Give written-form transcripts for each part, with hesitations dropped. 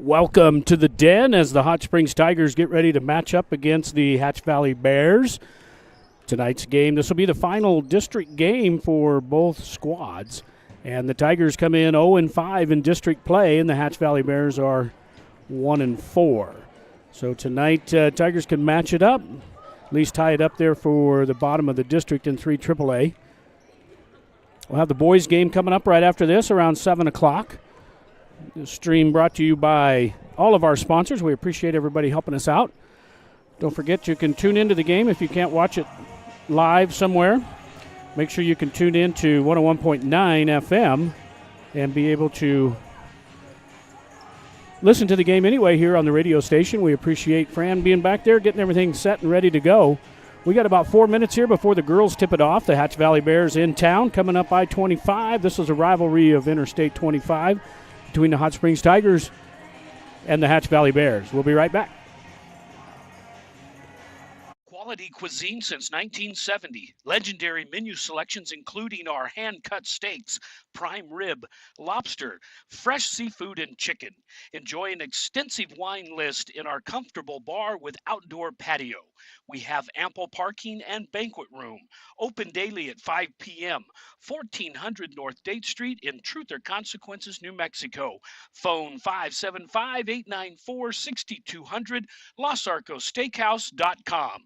Welcome to the Den as the Hot Springs Tigers get ready to match up against the Hatch Valley Bears. Tonight's game, this will be the final district game for both squads. And the Tigers come in 0-5 in district play, and the Hatch Valley Bears are 1-4. So tonight, Tigers can match it up, at least tie it up there for the bottom of the district in 3 AAA. We'll have the boys' game coming up right after this around 7 o'clock. The stream brought to you by all of our sponsors. We appreciate everybody helping us out. Don't forget you can tune into the game if you can't watch it live somewhere. Make sure you can tune in to 101.9 FM and be able to listen to the game anyway here on the radio station. We appreciate Fran being back there, getting everything set and ready to go. We got about 4 minutes here before the girls tip it off. The Hatch Valley Bears in town coming up I-25. This is a rivalry of Interstate 25 between the Hot Springs Tigers and the Hatch Valley Bears. We'll be right back. Quality cuisine since 1970. Legendary menu selections including our hand-cut steaks, prime rib, lobster, fresh seafood, and chicken. Enjoy an extensive wine list in our comfortable bar with outdoor patio. We have ample parking and banquet room. Open daily at 5 p.m. 1400 North Date Street in Truth or Consequences, New Mexico. Phone 575-894-6200, LosArcosSteakhouse.com.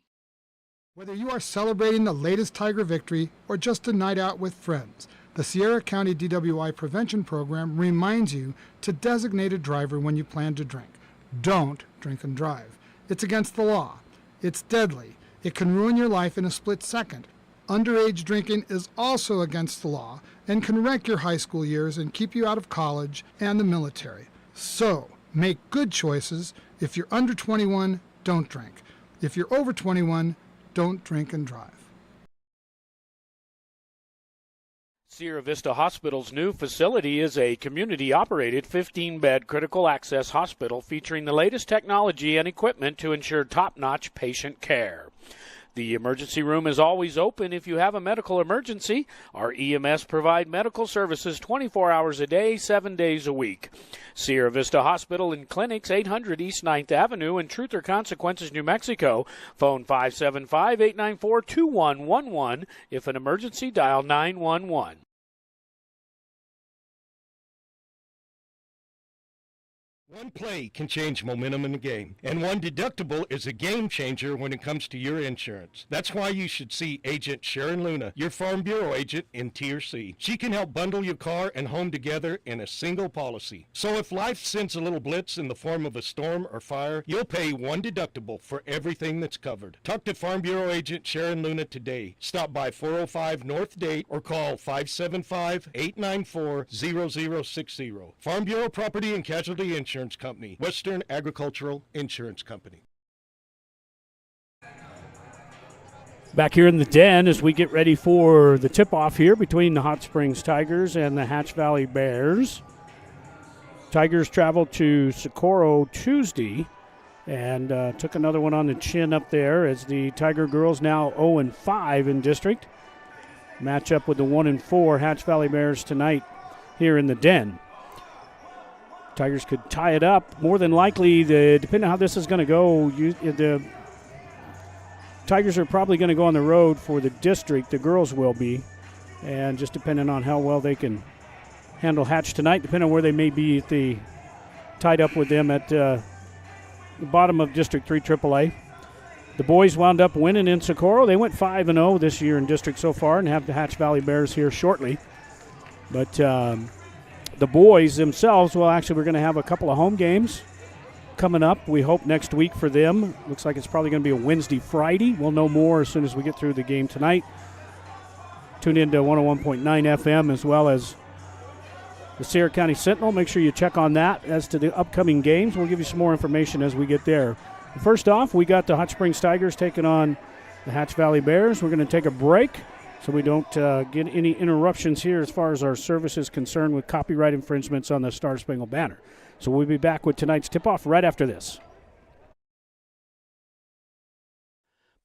Whether you are celebrating the latest Tiger victory or just a night out with friends, the Sierra County DWI Prevention Program reminds you to designate a driver when you plan to drink. Don't drink and drive. It's against the law. It's deadly. It can ruin your life in a split second. Underage drinking is also against the law and can wreck your high school years and keep you out of college and the military. So, make good choices. If you're under 21, don't drink. If you're over 21, don't drink and drive. Sierra Vista Hospital's new facility is a community-operated 15-bed critical access hospital featuring the latest technology and equipment to ensure top-notch patient care. The emergency room is always open if you have a medical emergency. Our EMS provide medical services 24 hours a day, 7 days a week. Sierra Vista Hospital and Clinics, 800 East 9th Avenue in Truth or Consequences, New Mexico. Phone 575-894-2111. If an emergency, dial 911. One play can change momentum in the game, and one deductible is a game changer when it comes to your insurance. That's why you should see Agent Sharon Luna, your Farm Bureau agent in Tier C. She can help bundle your car and home together in a single policy. So if life sends a little blitz in the form of a storm or fire, you'll pay one deductible for everything that's covered. Talk to Farm Bureau agent Sharon Luna today. Stop by 405 North Date or call 575-894-0060. Farm Bureau Property and Casualty Insurance Company, Western Agricultural Insurance Company. Back here in the Den as we get ready for the tip-off here between the Hot Springs Tigers and the Hatch Valley Bears. Tigers traveled to Socorro Tuesday and took another one on the chin up there as the Tiger girls now 0-5 in district. Match up with the 1-4 Hatch Valley Bears tonight here in the Den. Tigers could tie it up. More than likely, depending on how this is going to go, the Tigers are probably going to go on the road for the district. The girls will be. And just depending on how well they can handle Hatch tonight, depending on where they may be tied up with them at the bottom of District 3 AAA. The boys wound up winning in Socorro. They went 5-0 this year in district so far and have the Hatch Valley Bears here shortly. But the boys themselves, well, actually, we're going to have a couple of home games coming up. We hope next week for them. Looks like it's probably going to be a Wednesday, Friday. We'll know more as soon as we get through the game tonight. Tune in to 101.9 FM as well as the Sierra County Sentinel. Make sure you check on that as to the upcoming games. We'll give you some more information as we get there. First off, we got the Hot Springs Tigers taking on the Hatch Valley Bears. We're going to take a break so we don't get any interruptions here as far as our service is concerned with copyright infringements on the Star Spangled Banner. So we'll be back with tonight's tip-off right after this.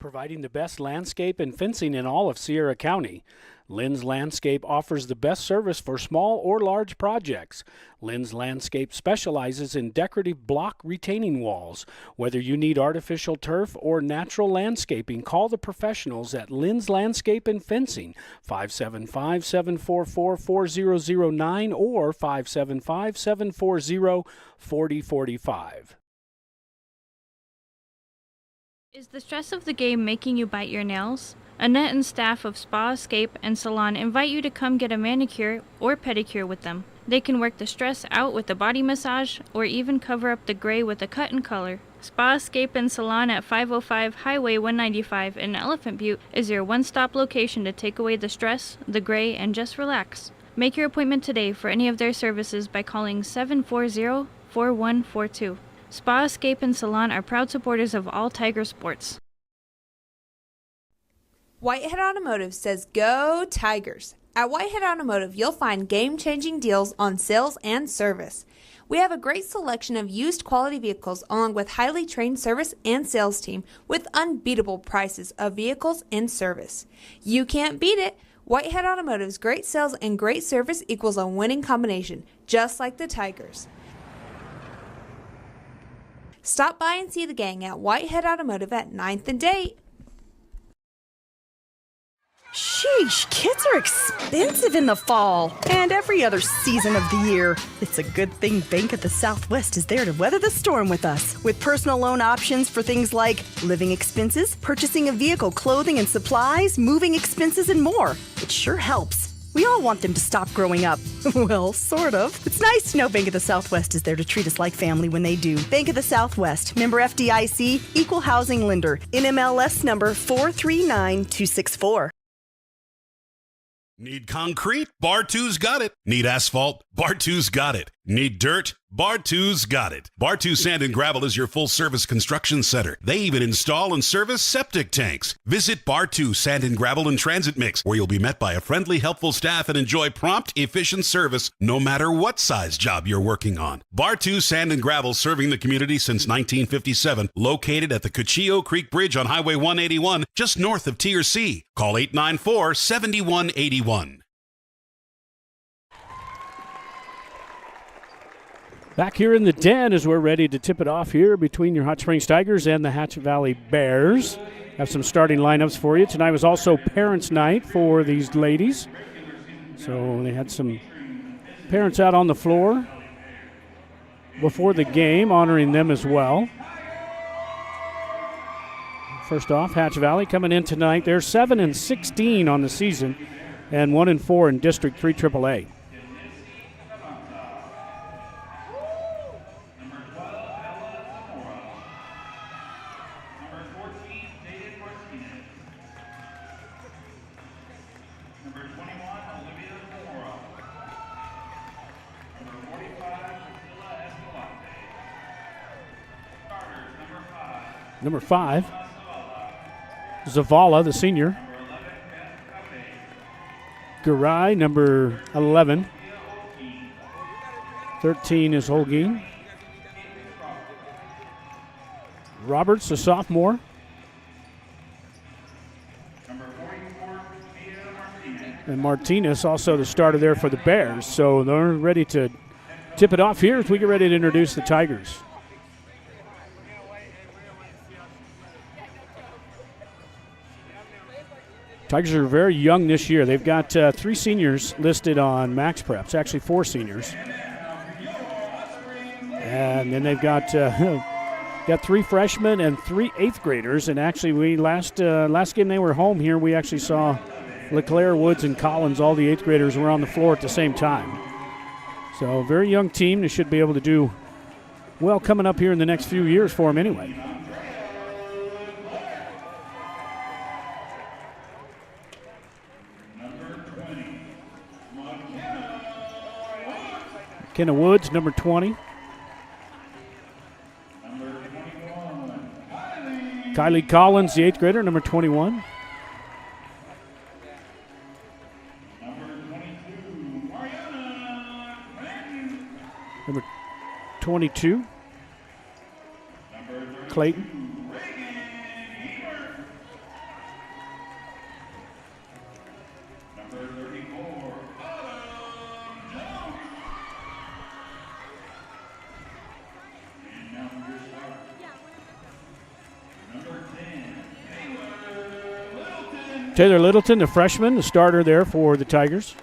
providing the best landscape and fencing in all of Sierra County. Lynn's Landscape offers the best service for small or large projects. Lynn's Landscape specializes in decorative block retaining walls. Whether you need artificial turf or natural landscaping, call the professionals at Lynn's Landscape and Fencing, 575-744-4009 or 575-740-4045. Is the stress of the game making you bite your nails? Annette and staff of Spa Escape and Salon invite you to come get a manicure or pedicure with them. They can work the stress out with a body massage or even cover up the gray with a cut and color. Spa Escape and Salon at 505 Highway 195 in Elephant Butte is your one-stop location to take away the stress, the gray, and just relax. Make your appointment today for any of their services by calling 740-4142. Spa Escape and Salon are proud supporters of all Tiger sports. Whitehead Automotive says go Tigers. At Whitehead Automotive, you'll find game-changing deals on sales and service. We have a great selection of used quality vehicles along with highly trained service and sales team with unbeatable prices of vehicles in service. You can't beat it. Whitehead Automotive's great sales and great service equals a winning combination, just like the Tigers. Stop by and see the gang at Whitehead Automotive at 9th and Date. Sheesh, kids are expensive in the fall and every other season of the year. It's a good thing Bank of the Southwest is there to weather the storm with us. With personal loan options for things like living expenses, purchasing a vehicle, clothing and supplies, moving expenses, and more. It sure helps. We all want them to stop growing up. Well, sort of. It's nice to know Bank of the Southwest is there to treat us like family when they do. Bank of the Southwest, member FDIC, equal housing lender, NMLS number 439264. Need concrete? Bar 2's got it. Need asphalt? Bar 2's got it. Need dirt? Bar 2's got it. Bar 2 Sand and Gravel is your full-service construction center. They even install and service septic tanks. Visit Bar 2 Sand and Gravel and Transit Mix, where you'll be met by a friendly, helpful staff and enjoy prompt, efficient service no matter what size job you're working on. Bar 2 Sand and Gravel, serving the community since 1957, located at the Cuchillo Creek Bridge on Highway 181, just north of T.R.C. Call 894-7181. Back here in the den as we're ready to tip it off here between your Hot Springs Tigers and the Hatch Valley Bears. Have some starting lineups for you. Tonight was also Parents' Night for these ladies. So they had some parents out on the floor before the game, honoring them as well. First off, Hatch Valley coming in tonight. They're 7-16 on the season and 1-4 in District 3 AAA. Number 5, Zavala, the senior. Garay, number 11. 13 is Holguin. Roberts, the sophomore. And Martinez, also the starter there for the Bears. So they're ready to tip it off here as we get ready to introduce the Tigers. Tigers are very young this year. They've got 3 seniors listed on Max Preps, actually 4 seniors. And then they've got 3 freshmen and 3 8th graders. And actually, we last game they were home here, we actually saw LeClaire, Woods, and Collins. All the 8th graders were on the floor at the same time. So very young team. They should be able to do well coming up here in the next few years for them anyway. Kenna Woods, number 20. Kylie Collins, the 8th grader, number 21. Number 22, Clayton. Taylor Littleton, the freshman, the starter there for the Tigers.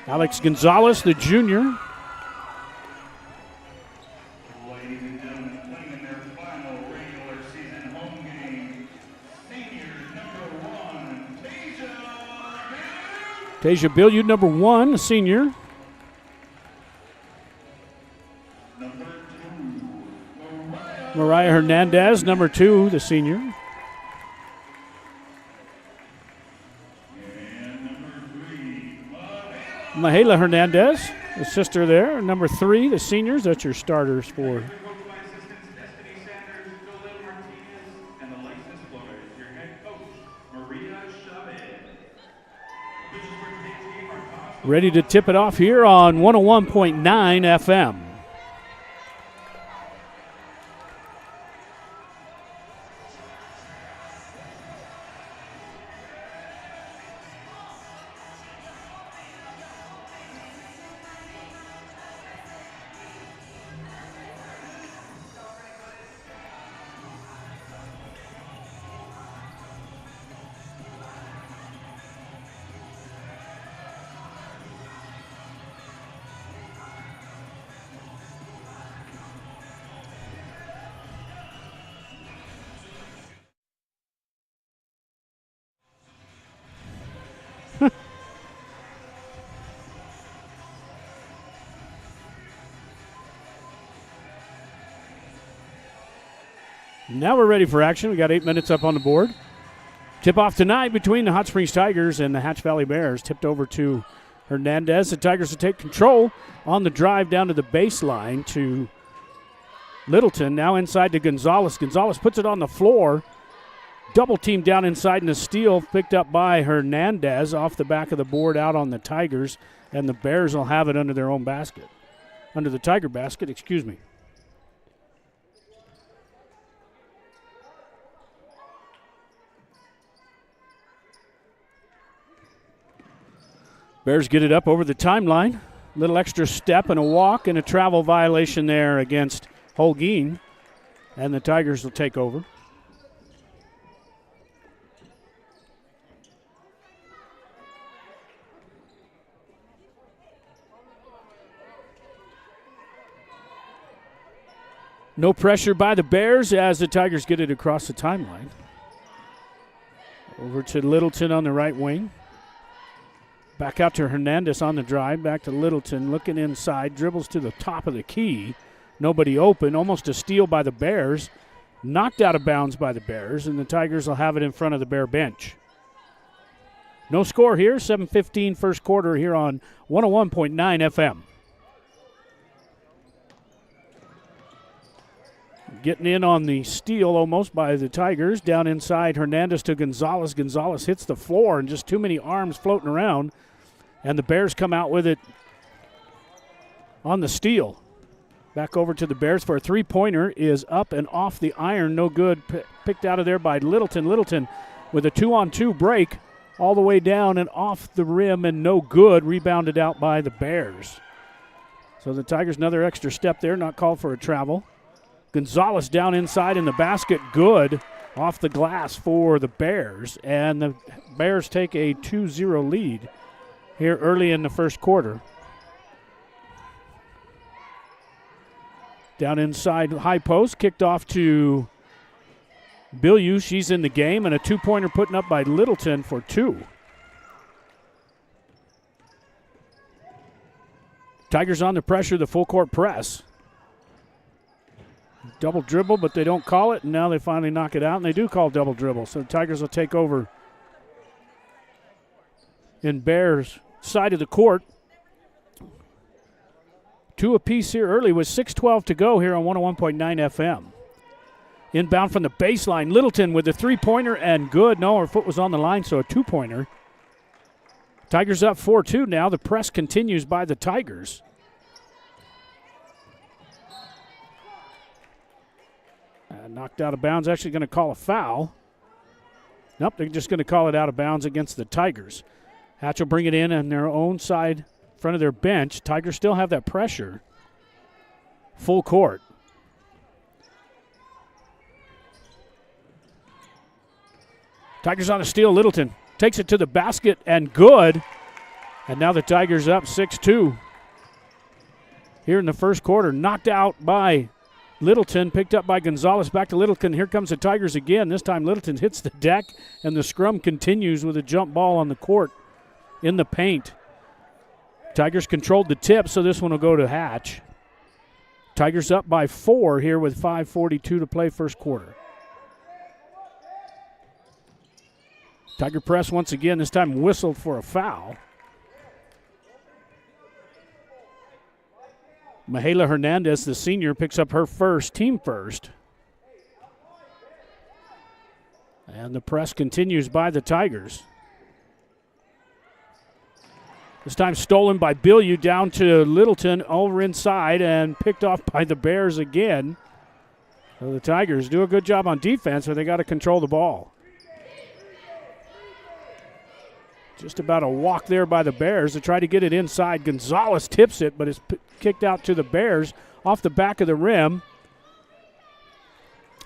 Alex Gonzalez, the junior. Ladies and gentlemen, playing in their final regular season home game, seniors number 1, Tasia Bilyeu, number 1, a senior. number 2, Mariah Hernandez, number 2, the senior. and number 3, Mahela Hernandez, the sister there. Number 3, the seniors. That's your starters for. coached by assistants Destiny Sanders, Jolene Martinez, and the licensed floater is your head coach, Maria Chavez. Officials for today's game are Costa. Ready to tip it off here on 101.9 FM. Now we're ready for action. We got 8 minutes up on the board. Tip-off tonight between the Hot Springs Tigers and the Hatch Valley Bears. Tipped over to Hernandez. The Tigers will take control on the drive down to the baseline to Littleton. Now inside to Gonzalez. Gonzalez puts it on the floor. Double team down inside, and a steal picked up by Hernandez off the back of the board out on the Tigers. And the Bears will have it under their own basket. Under the Tiger basket, excuse me. Bears get it up over the timeline. Little extra step and a walk and a travel violation there against Holguin. And the Tigers will take over. No pressure by the Bears as the Tigers get it across the timeline. Over to Littleton on the right wing. Back out to Hernandez on the drive. Back to Littleton looking inside. Dribbles to the top of the key. Nobody open. Almost a steal by the Bears. Knocked out of bounds by the Bears. And the Tigers will have it in front of the Bear bench. No score here. 7:15 first quarter here on 101.9 FM. Getting in on the steal almost by the Tigers. Down inside, Hernandez to Gonzalez. Gonzalez hits the floor and just too many arms floating around. And the Bears come out with it on the steal. Back over to the Bears for a three-pointer is up and off the iron. No good. Picked out of there by Littleton. Littleton with a 2-on-2 break all the way down and off the rim and no good. Rebounded out by the Bears. So the Tigers another extra step there. Not called for a travel. Gonzalez down inside in the basket. Good off the glass for the Bears. And the Bears take a 2-0 lead here early in the first quarter. Down inside high post. Kicked off to Bilyeu. She's in the game. And a two-pointer putting up by Littleton for 2. Tigers on the pressure, the full court press. Double dribble, but they don't call it, and now they finally knock it out, and they do call double dribble. So the Tigers will take over in Bears' side of the court. 2 apiece here early with 6:12 to go here on 101.9 FM. Inbound from the baseline, Littleton with the three-pointer and good. No, her foot was on the line, so a two-pointer. Tigers up 4-2 now. The press continues by the Tigers. Knocked out of bounds, actually going to call a foul. Nope, they're just going to call it out of bounds against the Tigers. Hatch will bring it in on their own side, front of their bench. Tigers still have that pressure. Full court. Tigers on a steal. Littleton takes it to the basket and good. And now the Tigers up 6-2. Here in the first quarter, knocked out by Littleton, picked up by Gonzalez. Back to Littleton. Here comes the Tigers again. This time Littleton hits the deck, and the scrum continues with a jump ball on the court in the paint. Tigers controlled the tip, so this one will go to Hatch. Tigers up by 4 here with 5:42 to play first quarter. Tiger press once again, this time whistled for a foul. Mahela Hernandez, the senior, picks up her first, team first. And the press continues by the Tigers. This time stolen by Bilyeu down to Littleton over inside and picked off by the Bears again. So the Tigers do a good job on defense, but they got to control the ball. Just about a walk there by the Bears to try to get it inside. Gonzalez tips it, but it's kicked out to the Bears off the back of the rim.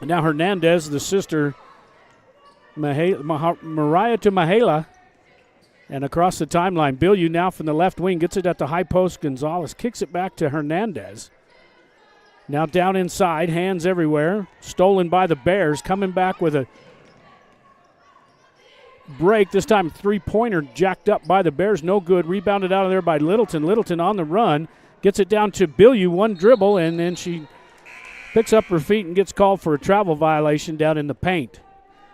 And now Hernandez, the sister, Mariah to Mahela. And across the timeline, Bilyeu now from the left wing gets it at the high post. Gonzalez kicks it back to Hernandez. Now down inside, hands everywhere. Stolen by the Bears, coming back with a break. This time three-pointer jacked up by the Bears. No good. Rebounded out of there by Littleton. Littleton on the run. Gets it down to Bilyeu. One dribble, and then she picks up her feet and gets called for a travel violation down in the paint.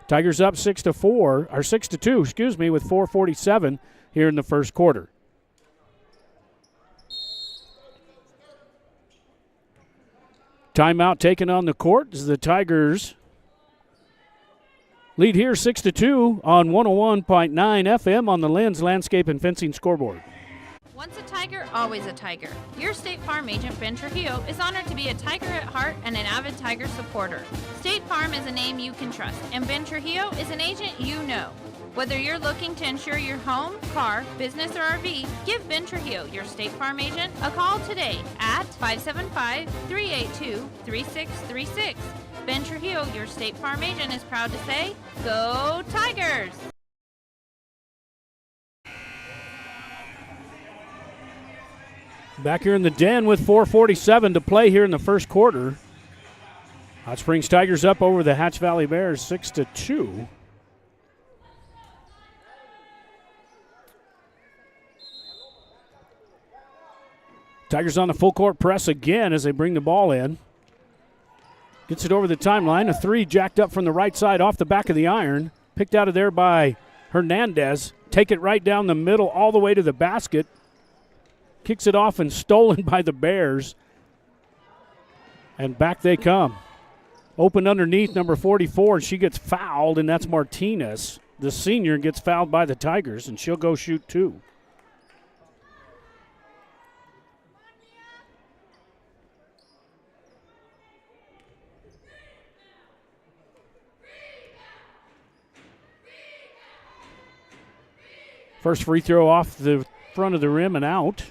Tigers up 6-2, with 4:47 here in the first quarter. Timeout taken on the court as the Tigers lead here 6-2 on 101.9 FM on the Lens Landscape and Fencing scoreboard. Once a Tiger, always a Tiger. Your State Farm agent, Ben Trujillo, is honored to be a Tiger at heart and an avid Tiger supporter. State Farm is a name you can trust, and Ben Trujillo is an agent you know. Whether you're looking to insure your home, car, business, or RV, give Ben Trujillo, your State Farm agent, a call today at 575-382-3636. Ben Trujillo, your State Farm agent, is proud to say, Go Tigers! Back here in the den with 4:47 to play here in the first quarter. Hot Springs Tigers up over the Hatch Valley Bears 6-2. Tigers on the full court press again as they bring the ball in. Gets it over the timeline. A three jacked up from the right side off the back of the iron. Picked out of there by Hernandez. Take it right down the middle all the way to the basket. Kicks it off and stolen by the Bears. And back they come. Open underneath, number 44, and she gets fouled, and that's Martinez. The senior gets fouled by the Tigers, and she'll go shoot two. First free throw off the front of the rim and out.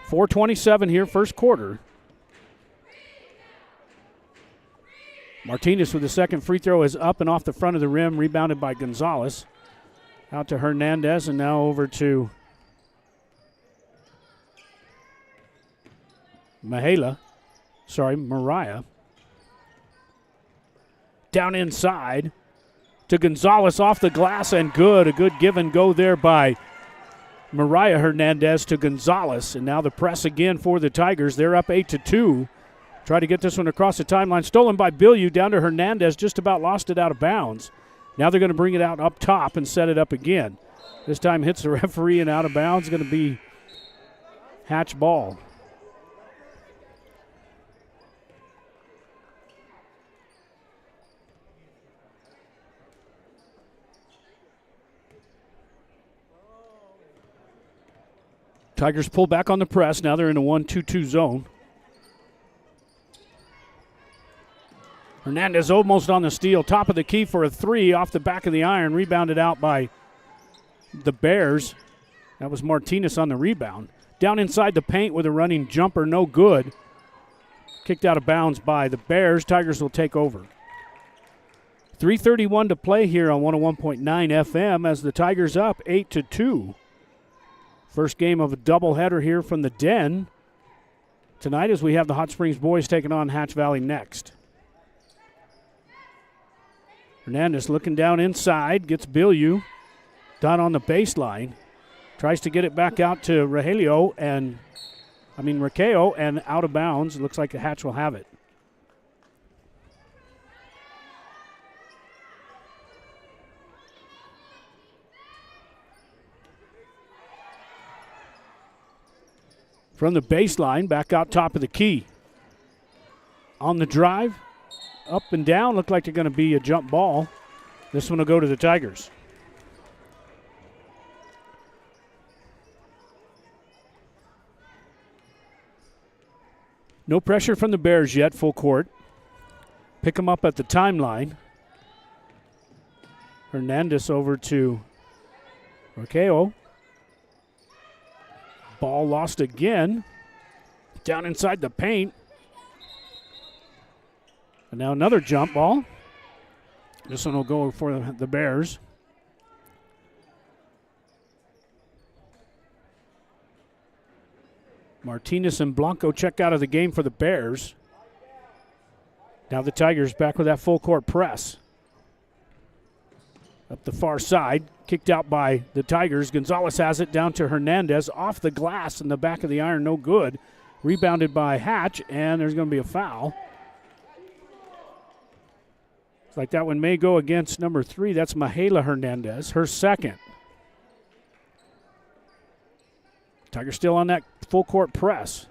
4:27 here, first quarter. Martinez with the second free throw is up and off the front of the rim, rebounded by Gonzalez. Out to Hernandez, and now over to Mariah. Down inside to Gonzalez off the glass and good. A good give and go there by Mariah Hernandez to Gonzalez. And now the press again for the Tigers. They're up 8-2. Try to get this one across the timeline. Stolen by Bilyeu down to Hernandez. Just about lost it out of bounds. Now they're going to bring it out up top and set it up again. This time hits the referee and out of bounds. Going to be Hatch ball. Tigers pull back on the press. Now they're in a 1-2-2 zone. Hernandez almost on the steal. Top of the key for a three off the back of the iron. Rebounded out by the Bears. That was Martinez on the rebound. Down inside the paint with a running jumper. No good. Kicked out of bounds by the Bears. Tigers will take over. 3:31 to play here on 101.9 FM as the Tigers up 8-2. First game of a doubleheader here from the Den tonight as we have the Hot Springs boys taking on Hatch Valley next. Hernandez looking down inside, gets Bilyeu down on the baseline, tries to get it back out to Rakeo and out of bounds. Looks like the Hatch will have it. From the baseline, back out top of the key. On the drive, up and down, looked like they're going to be a jump ball. This one will go to the Tigers. No pressure from the Bears yet, full court. Pick them up at the timeline. Hernandez over to Rakeo. Ball lost again. Down inside the paint. And now another jump ball. This one will go for the Bears. Martinez and Blanco check out of the game for the Bears. Now the Tigers back with that full court press. Up the far side, kicked out by the Tigers. Gonzalez has it down to Hernandez. Off the glass in the back of the iron, no good. Rebounded by Hatch, and there's going to be a foul. It's like that one may go against number 3. That's Mahela Hernandez, her second. Tigers still on that full court press.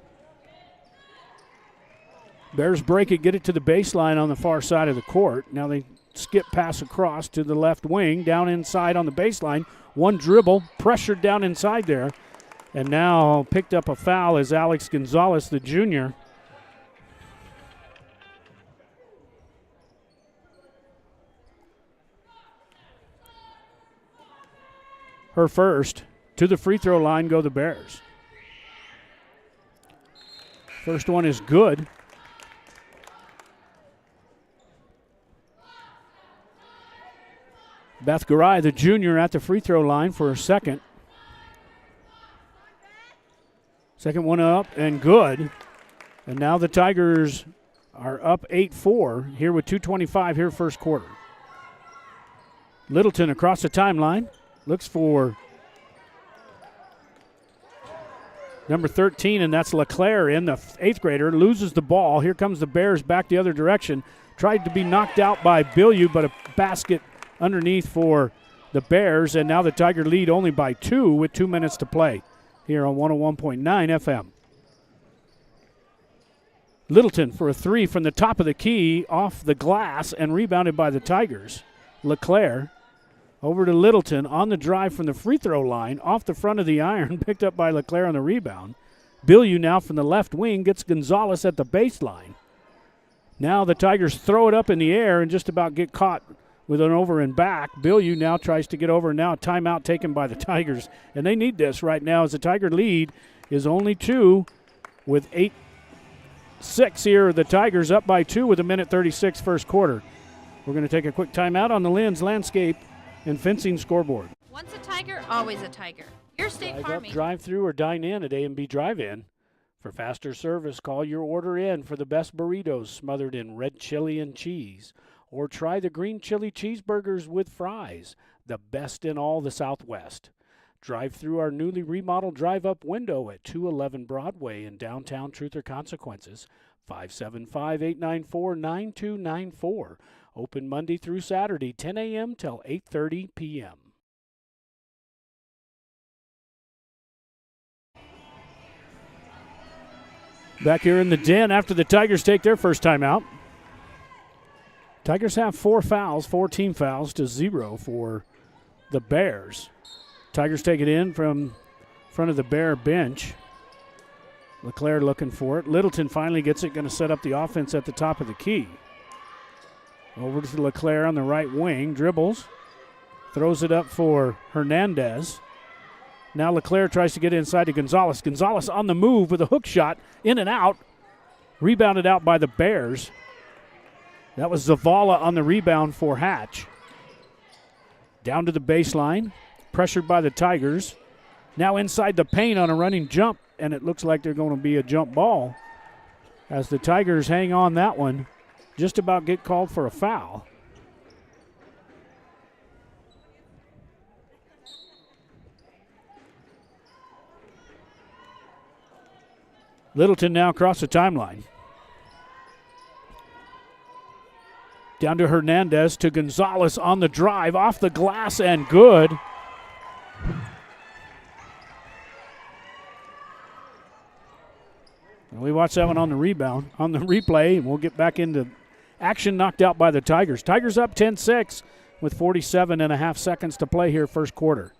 Bears break it, get it to the baseline on the far side of the court. Now they skip pass across to the left wing, down inside on the baseline. One dribble, pressured down inside there. And now picked up a foul as Alex Gonzalez, the junior. Her first. To the free throw line go the Bears. First one is good. Beth Garay, the junior, at the free throw line for her second. Second one up and good. And now the Tigers are up 8-4 here with 2:25 here first quarter. Littleton across the timeline. Looks for number 13, and that's LeClaire in, the 8th grader. Loses the ball. Here comes the Bears back the other direction. Tried to be knocked out by Bilyeu, but a basket underneath for the Bears, and now the Tiger lead only by 2 with 2 minutes to play here on 101.9 FM. Littleton for a 3 from the top of the key, off the glass, and rebounded by the Tigers. LeClaire over to Littleton on the drive from the free throw line, off the front of the iron, picked up by LeClaire on the rebound. Bilyeu now from the left wing gets Gonzalez at the baseline. Now the Tigers throw it up in the air and just about get caught with an over and back. Bilyeu now tries to get over, and now a timeout taken by the Tigers. And they need this right now as the Tiger lead is only 2 with 8-6 here. The Tigers up by 2 with 1:36 first quarter. We're going to take a quick timeout on the Lynn's Landscape and Fencing scoreboard. Once a Tiger, always a Tiger. Your State Drive Farm. up, drive through, or dine in at A&B Drive-In. For faster service, call your order in for the best burritos smothered in red chili and cheese. Or try the green chili cheeseburgers with fries, the best in all the Southwest. Drive through our newly remodeled drive-up window at 211 Broadway in downtown Truth or Consequences, 575-894-9294. Open Monday through Saturday, 10 a.m. till 8:30 p.m. Back here in the Den after the Tigers take their first time out. Tigers have 4 fouls, 4 team fouls to 0 for the Bears. Tigers take it in from front of the Bear bench. LeClaire looking for it. Littleton finally gets it, going to set up the offense at the top of the key. Over to LeClaire on the right wing. Dribbles. Throws it up for Hernandez. Now LeClaire tries to get inside to Gonzalez. Gonzalez on the move with a hook shot. In and out. Rebounded out by the Bears. That was Zavala on the rebound for Hatch. Down to the baseline. Pressured by the Tigers. Now inside the paint on a running jump. And it looks like they're going to be a jump ball. As the Tigers hang on that one. Just about get called for a foul. Littleton now across the timeline. Down to Hernandez, to Gonzalez on the drive, off the glass and good. And we watch that one on the rebound, on the replay, and we'll get back into action. Knocked out by the Tigers. Tigers up 10-6 with 47 and a half seconds to play here first quarter.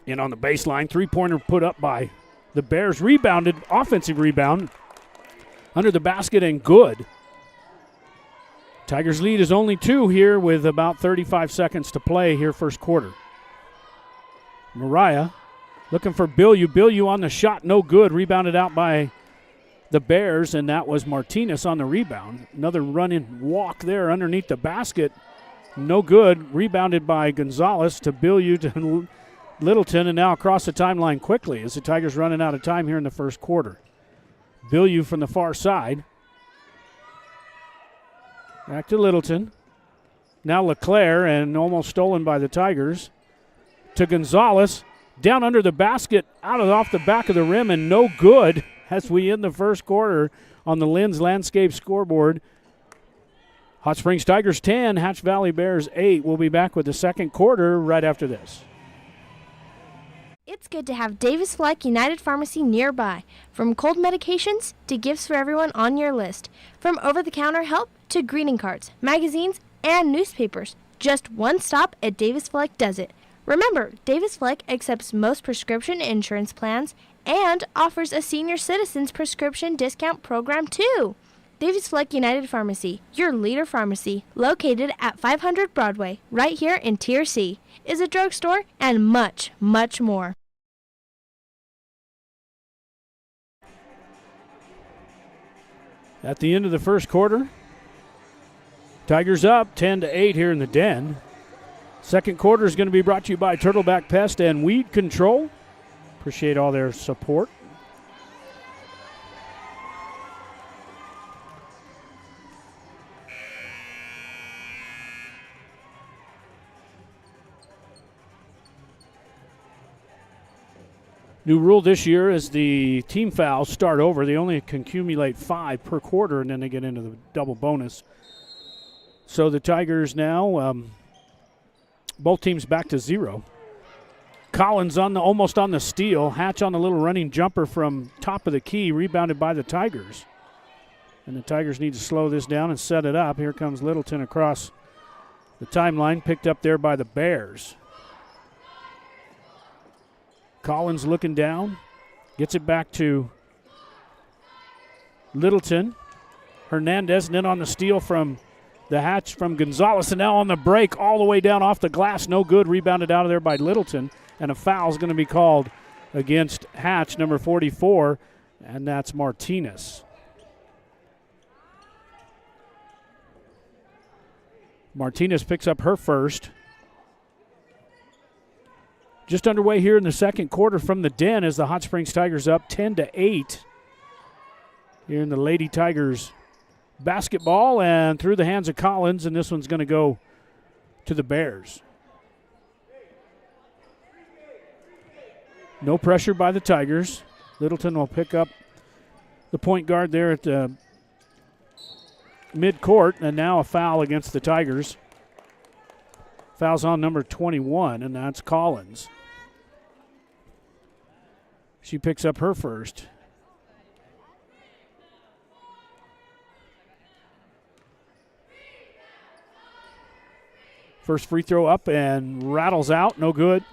In on the baseline, three-pointer put up by the Bears. Rebounded, offensive rebound, under the basket and good. Tigers lead is only 2 here with about 35 seconds to play here first quarter. Mariah looking for Bilyeu. Bilyeu on the shot, no good. Rebounded out by the Bears, and that was Martinez on the rebound. Another run-in walk there underneath the basket. No good. Rebounded by Gonzalez to Bilyeu to Littleton, and now across the timeline quickly as the Tigers running out of time here in the first quarter. Bilyeu from the far side. Back to Littleton. Now LeClaire, and almost stolen by the Tigers. To Gonzalez. Down under the basket, off the back of the rim, and no good as we end the first quarter on the Lynn's Landscape scoreboard. Hot Springs Tigers 10, Hatch Valley Bears 8. We'll be back with the second quarter right after this. It's good to have Davis Fleck United Pharmacy nearby. From cold medications to gifts for everyone on your list. From over-the-counter help to greeting cards, magazines, and newspapers. Just one stop at Davis Fleck does it. Remember, Davis Fleck accepts most prescription insurance plans and offers a senior citizens prescription discount program too. Davis Fleck United Pharmacy, your leader pharmacy, located at 500 Broadway, right here in Tier C, is a drugstore and much, much more. At the end of the first quarter, Tigers up 10-8 here in the Den. Second quarter is going to be brought to you by Turtleback Pest and Weed Control. Appreciate all their support. New rule this year is the team fouls start over. They only can accumulate 5 per quarter, and then they get into the double bonus. So the Tigers now, both teams back to 0. Collins almost on the steal. Hatch on the little running jumper from top of the key, rebounded by the Tigers. And the Tigers need to slow this down and set it up. Here comes Littleton across the timeline, picked up there by the Bears. Collins looking down, gets it back to Littleton. Hernandez, and then on the steal from the Hatch from Gonzalez, and now on the break all the way down off the glass. No good, rebounded out of there by Littleton, and a foul is going to be called against Hatch, number 44, and that's Martinez. Martinez picks up her first. Just underway here in the second quarter from the Den as the Hot Springs Tigers up 10-8 here in the Lady Tigers basketball, and through the hands of Collins, and this one's going to go to the Bears. No pressure by the Tigers. Littleton will pick up the point guard there at the mid-court, and now a foul against the Tigers. Foul's on number 21, and that's Collins. She picks up her first. First free throw up and rattles out, no good.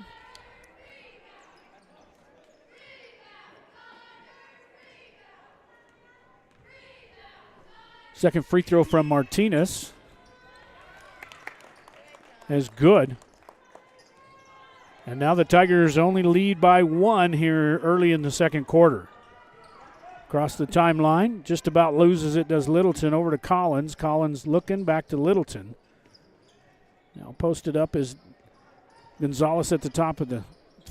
Second free throw from Martinez is good. And now the Tigers only lead by 1 here early in the second quarter. Across the timeline, just about loses it, does Littleton over to Collins. Collins looking back to Littleton. Now posted up is Gonzalez at the top of the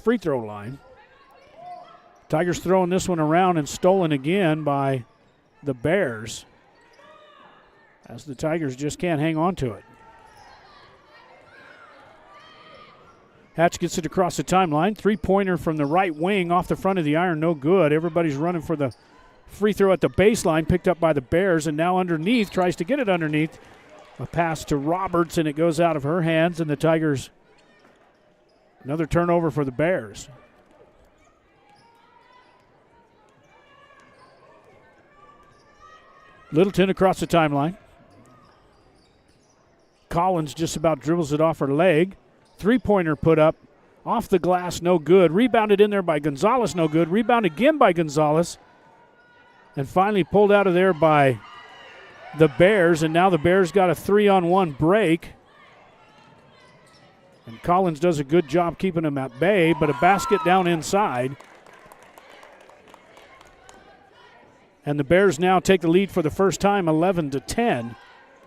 free throw line. Tigers throwing this one around and stolen again by the Bears, as the Tigers just can't hang on to it. Hatch gets it across the timeline. Three-pointer from the right wing off the front of the iron, no good. Everybody's running for the free throw at the baseline, picked up by the Bears, and now underneath, tries to get it underneath. A pass to Roberts, and it goes out of her hands, and the Tigers, another turnover for the Bears. Littleton across the timeline. Collins just about dribbles it off her leg. Three-pointer put up. Off the glass, no good. Rebounded in there by Gonzalez, no good. Rebound again by Gonzalez. And finally pulled out of there by the Bears. And now the Bears got a 3-on-1 break. And Collins does a good job keeping them at bay, but a basket down inside. And the Bears now take the lead for the first time, 11-10,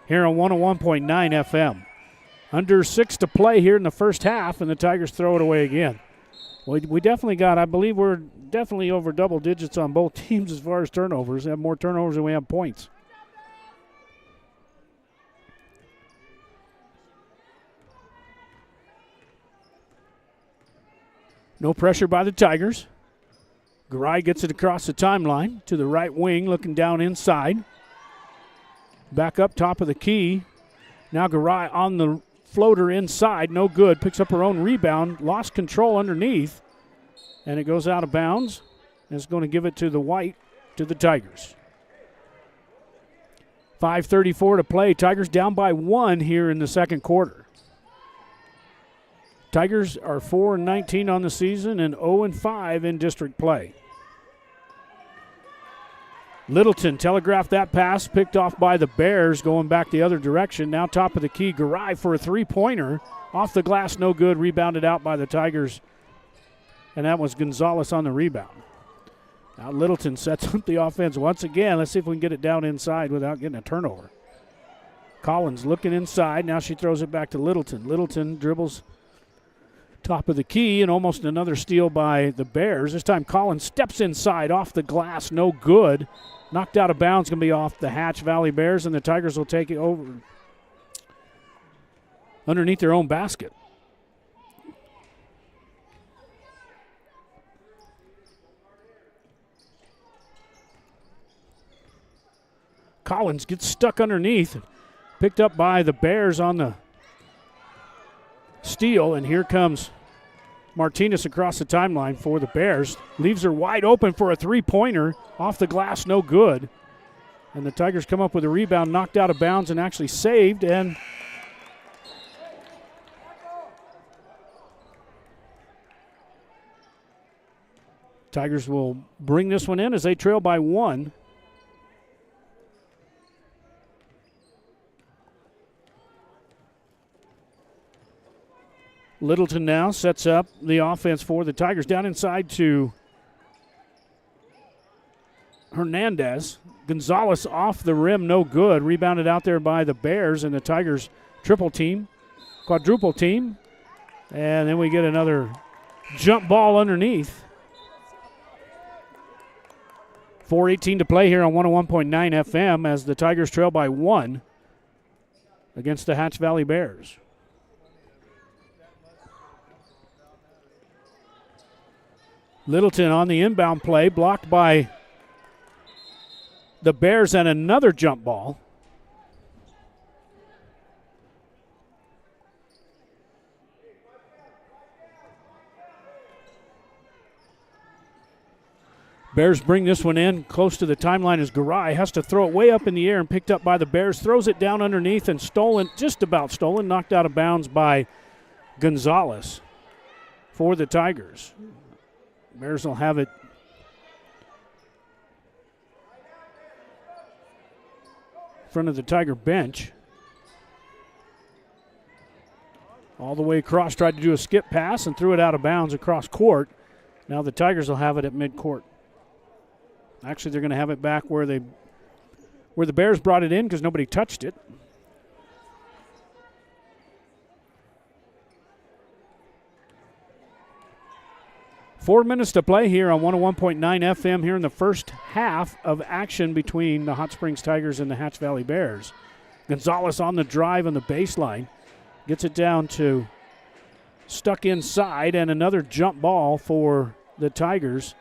here on 101.9 FM. Under 6 to play here in the first half, and the Tigers throw it away again. We definitely got, I believe we're definitely over double digits on both teams as far as turnovers. We have more turnovers than we have points. No pressure by the Tigers. Garay gets it across the timeline to the right wing, looking down inside. Back up top of the key. Now Garay on the floater inside, no good. Picks up her own rebound, lost control underneath, and it goes out of bounds. And it's going to give it to the white, to the Tigers. 5:34 to play. Tigers down by 1 here in the second quarter. Tigers are 4-19 on the season and 0-5 in district play. Littleton telegraphed that pass, picked off by the Bears, going back the other direction. Now top of the key, Garay for a three-pointer. Off the glass, no good. Rebounded out by the Tigers, and that was Gonzalez on the rebound. Now Littleton sets up the offense once again. Let's see if we can get it down inside without getting a turnover. Collins looking inside. Now she throws it back to Littleton. Littleton dribbles top of the key, and almost another steal by the Bears. This time Collins steps inside, off the glass, no good. Knocked out of bounds, going to be off the Hatch Valley Bears, and the Tigers will take it over underneath their own basket. Collins gets stuck underneath, picked up by the Bears on the steal, and here comes Martinez across the timeline for the Bears. Leaves her wide open for a three-pointer. Off the glass, no good. And the Tigers come up with a rebound, knocked out of bounds, and actually saved. And Tigers will bring this one in as they trail by 1. Littleton now sets up the offense for the Tigers. Down inside to Hernandez. Gonzalez off the rim, no good. Rebounded out there by the Bears, and the Tigers quadruple team. And then we get another jump ball underneath. 4:18 to play here on 101.9 FM as the Tigers trail by 1 against the Hatch Valley Bears. Littleton on the inbound play, blocked by the Bears, and another jump ball. Bears bring this one in close to the timeline as Garay has to throw it way up in the air and picked up by the Bears. Throws it down underneath and just about stolen, knocked out of bounds by Gonzalez for the Tigers. Bears will have it front of the Tiger bench. All the way across, tried to do a skip pass and threw it out of bounds across court. Now the Tigers will have it at midcourt. Actually, they're going to have it back where the Bears brought it in because nobody touched it. Four minutes to play here on 101.9 FM here in the first half of action between the Hot Springs Tigers and the Hatch Valley Bears. Gonzalez on the drive on the baseline. Gets it down to stuck inside, and another jump ball for the Tigers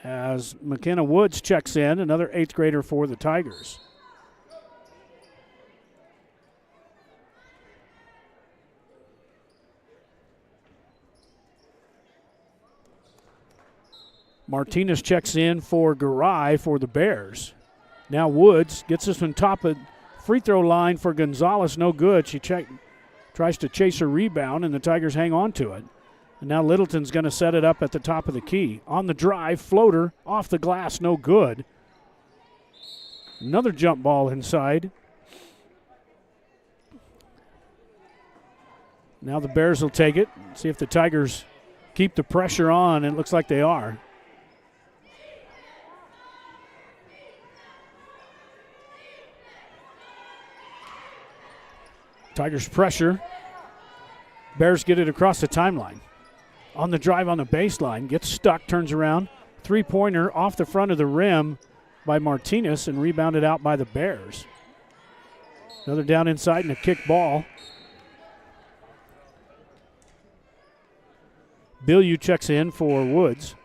as McKenna Woods checks in, another 8th grader for the Tigers. Martinez checks in for Garay for the Bears. Now Woods gets this one top of free throw line for Gonzalez, no good. She tries to chase her rebound, and the Tigers hang on to it. And now Littleton's going to set it up at the top of the key. On the drive, floater, off the glass, no good. Another jump ball inside. Now the Bears will take it. See if the Tigers keep the pressure on, and it looks like they are. Tigers pressure. Bears get it across the timeline. On the drive on the baseline, gets stuck, turns around. Three-pointer off the front of the rim by Martinez and rebounded out by the Bears. Another down inside and a kick ball. Bilyeu checks in for Woods.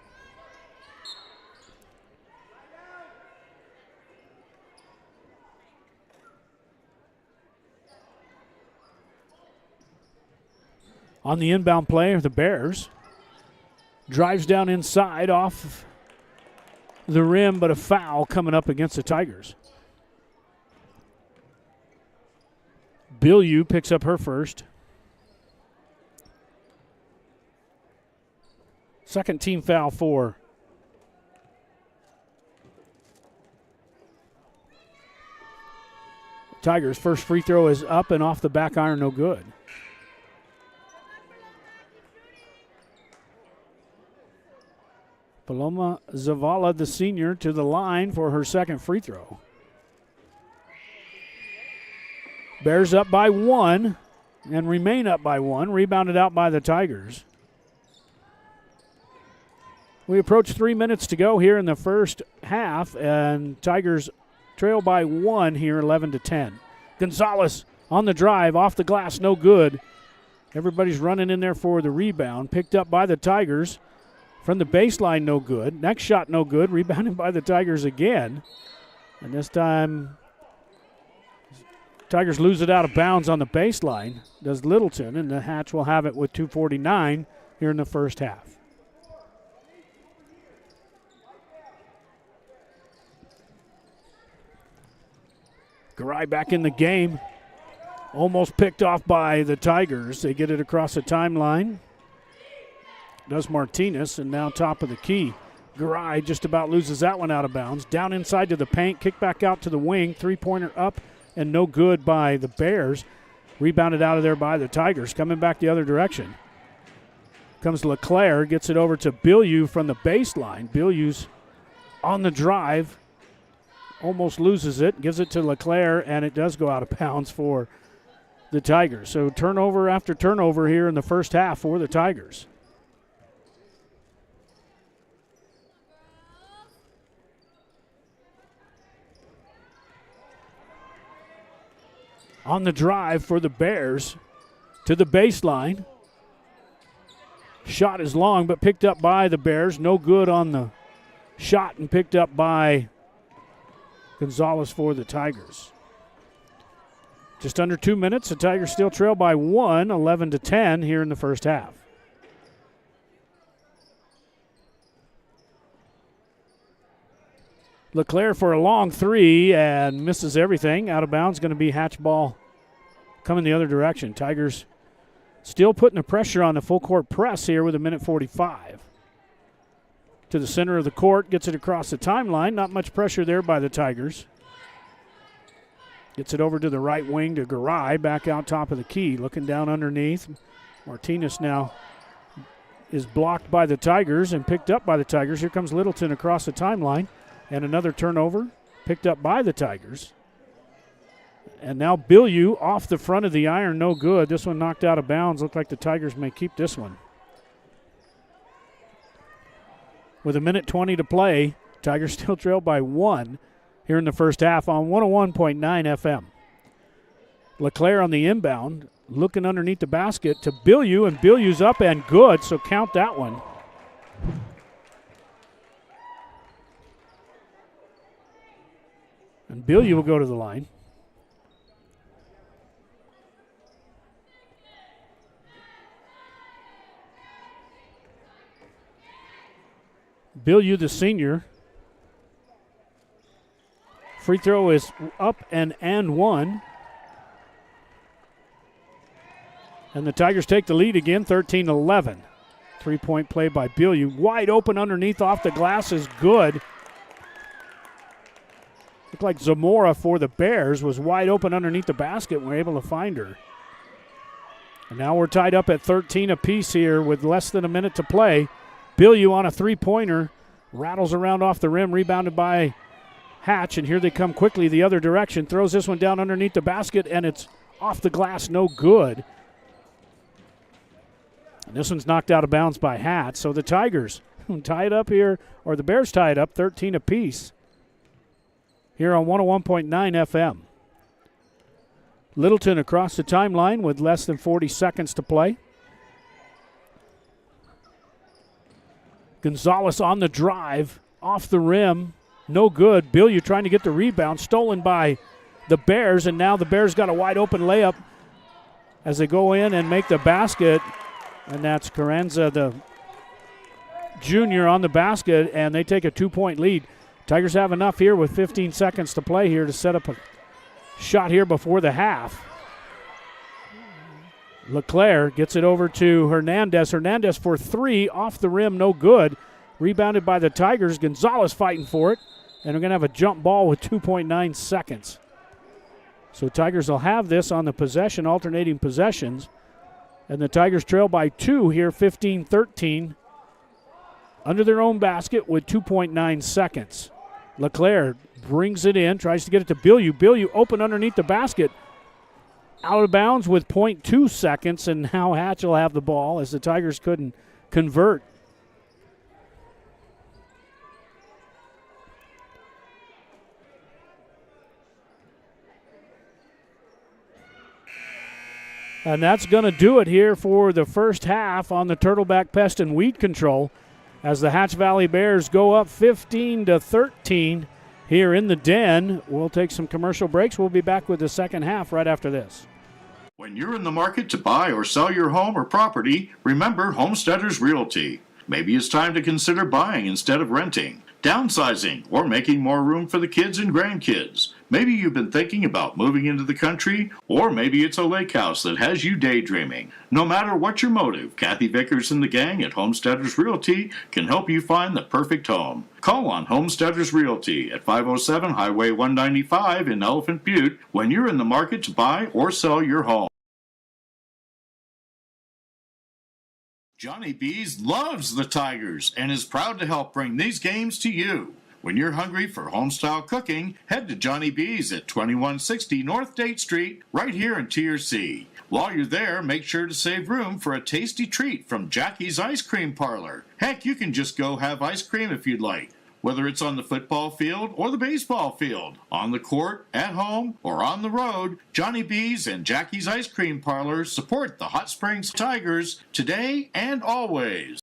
On the inbound play of the Bears. Drives down inside off the rim, but a foul coming up against the Tigers. Bilyeu picks up her first. Second team foul for Tigers. First free throw is up and off the back iron, no good. Paloma Zavala, the senior, to the line for her second free throw. Bears up by one and remain up by one. Rebounded out by the Tigers. We approach 3 minutes to go here in the first half, and Tigers trail by one here, 11-10. Gonzalez on the drive, off the glass, no good. Everybody's running in there for the rebound. Picked up by the Tigers. From the baseline, no good. Next shot, no good. Rebounded by the Tigers again. And this time, Tigers lose it out of bounds on the baseline. Does Littleton, and the Hatch will have it with 2:49 here in the first half. Garay back in the game. Almost picked off by the Tigers. They get it across the timeline. Does Martinez, and now top of the key. Garay just about loses that one out of bounds. Down inside to the paint, kick back out to the wing. Three-pointer up and no good by the Bears. Rebounded out of there by the Tigers. Coming back the other direction. Comes LeClaire, gets it over to Bilyeu from the baseline. Bilyeu's on the drive. Almost loses it. Gives it to LeClaire, and it does go out of bounds for the Tigers. So turnover after turnover here in the first half for the Tigers. On the drive for the Bears to the baseline. Shot is long, but picked up by the Bears. No good on the shot, and picked up by Gonzalez for the Tigers. Just under 2 minutes. The Tigers still trail by one, 11-10 here in the first half. LeClaire for a long three and misses everything. Out of bounds, going to be Hatch ball coming the other direction. Tigers still putting the pressure on the full court press here with 1:45. To the center of the court, gets it across the timeline. Not much pressure there by the Tigers. Gets it over to the right wing to Garay, back out top of the key, looking down underneath. Martinez now is blocked by the Tigers and picked up by the Tigers. Here comes Littleton across the timeline, and another turnover picked up by the Tigers. And now Bilyeu off the front of the iron, no good. This one knocked out of bounds. Looked like the Tigers may keep this one. With 1:20 to play, Tigers still trail by 1 here in the first half on 101.9 FM. LeClaire on the inbound, looking underneath the basket to Bilyeu, and Bilyeu's up and good, so count that one. And Bilyeu will go to the line. Bilyeu, the senior. Free throw is up and one. And the Tigers take the lead again, 13-11. Three-point play by Bilyeu. Wide open underneath off the glass is good. Looked like Zamora for the Bears was wide open underneath the basket and we're able to find her. And now we're tied up at 13 apiece here with less than a minute to play. Bilyeu on a three-pointer, rattles around off the rim, rebounded by Hatch, and here they come quickly the other direction. Throws this one down underneath the basket, and it's off the glass, no good. And this one's knocked out of bounds by Hatch, so the Tigers tie it up here, or the Bears tie it up 13 apiece here on 101.9 FM. Littleton across the timeline with less than 40 seconds to play. Gonzalez on the drive, off the rim, no good. Bilyeu trying to get the rebound, stolen by the Bears, and now the Bears got a wide open layup as they go in and make the basket, and that's Carranza, the junior, on the basket, and they take a 2-point lead. Tigers have enough here with 15 seconds to play here to set up a shot here before the half. LeClaire gets it over to Hernandez. Hernandez for three, off the rim, no good. Rebounded by the Tigers. Gonzalez fighting for it. And we're going to have a jump ball with 2.9 seconds. So Tigers will have this on the possession, alternating possessions. And the Tigers trail by 2 here, 15-13. Under their own basket with 2.9 seconds. LeClaire brings it in, tries to get it to Bilyeu. Bilyeu open underneath the basket. Out of bounds with 0.2 seconds, and now Hatch will have the ball as the Tigers couldn't convert. And that's going to do it here for the first half on the Turtleback Pest and Weed Control as the Hatch Valley Bears go up 15-13 here in the Den. We'll take some commercial breaks. We'll be back with the second half right after this. When you're in the market to buy or sell your home or property, remember Homesteaders Realty. Maybe it's time to consider buying instead of renting, downsizing, or making more room for the kids and grandkids. Maybe you've been thinking about moving into the country, or maybe it's a lake house that has you daydreaming. No matter what your motive, Kathy Vickers and the gang at Homesteaders Realty can help you find the perfect home. Call on Homesteaders Realty at 507 Highway 195 in Elephant Butte when you're in the market to buy or sell your home. Johnny B's loves the Tigers and is proud to help bring these games to you. When you're hungry for homestyle cooking, head to Johnny B's at 2160 North Date Street, right here in TRC. While you're there, make sure to save room for a tasty treat from Jackie's Ice Cream Parlor. Heck, you can just go have ice cream if you'd like. Whether it's on the football field or the baseball field, on the court, at home, or on the road, Johnny B's and Jackie's Ice Cream Parlor support the Hot Springs Tigers today and always.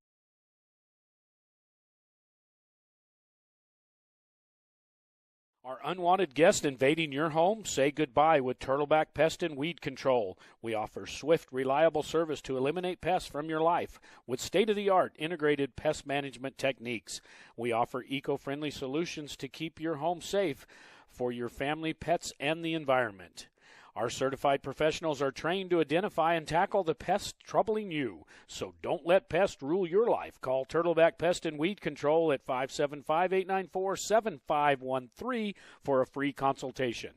Are unwanted guests invading your home? Say goodbye with Turtleback Pest and Weed Control. We offer swift, reliable service to eliminate pests from your life with state-of-the-art integrated pest management techniques. We offer eco-friendly solutions to keep your home safe for your family, pets, and the environment. Our certified professionals are trained to identify and tackle the pests troubling you. So don't let pests rule your life. Call Turtleback Pest and Weed Control at 575-894-7513 for a free consultation.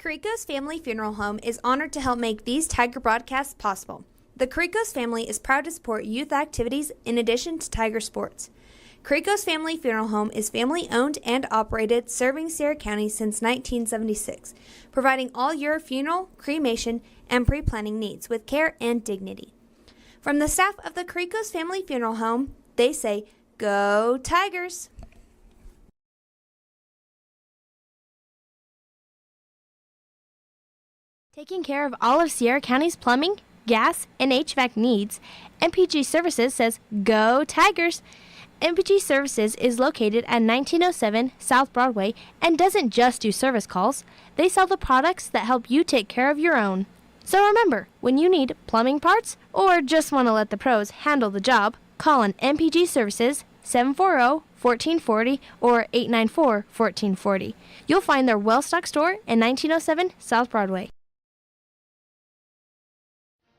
Carrico's Family Funeral Home is honored to help make these Tiger broadcasts possible. The Carrico's family is proud to support youth activities in addition to Tiger sports. Carrico's Family Funeral Home is family-owned and operated, serving Sierra County since 1976, providing all your funeral, cremation, and pre-planning needs with care and dignity. From the staff of the Carrico's Family Funeral Home, they say, "Go Tigers!" Taking care of all of Sierra County's plumbing, gas, and HVAC needs, MPG Services says, "Go Tigers!" MPG Services is located at 1907 South Broadway and doesn't just do service calls. They sell the products that help you take care of your own. So remember, when you need plumbing parts or just want to let the pros handle the job, call on MPG Services 740-1440 or 894-1440. You'll find their well-stocked store in 1907 South Broadway.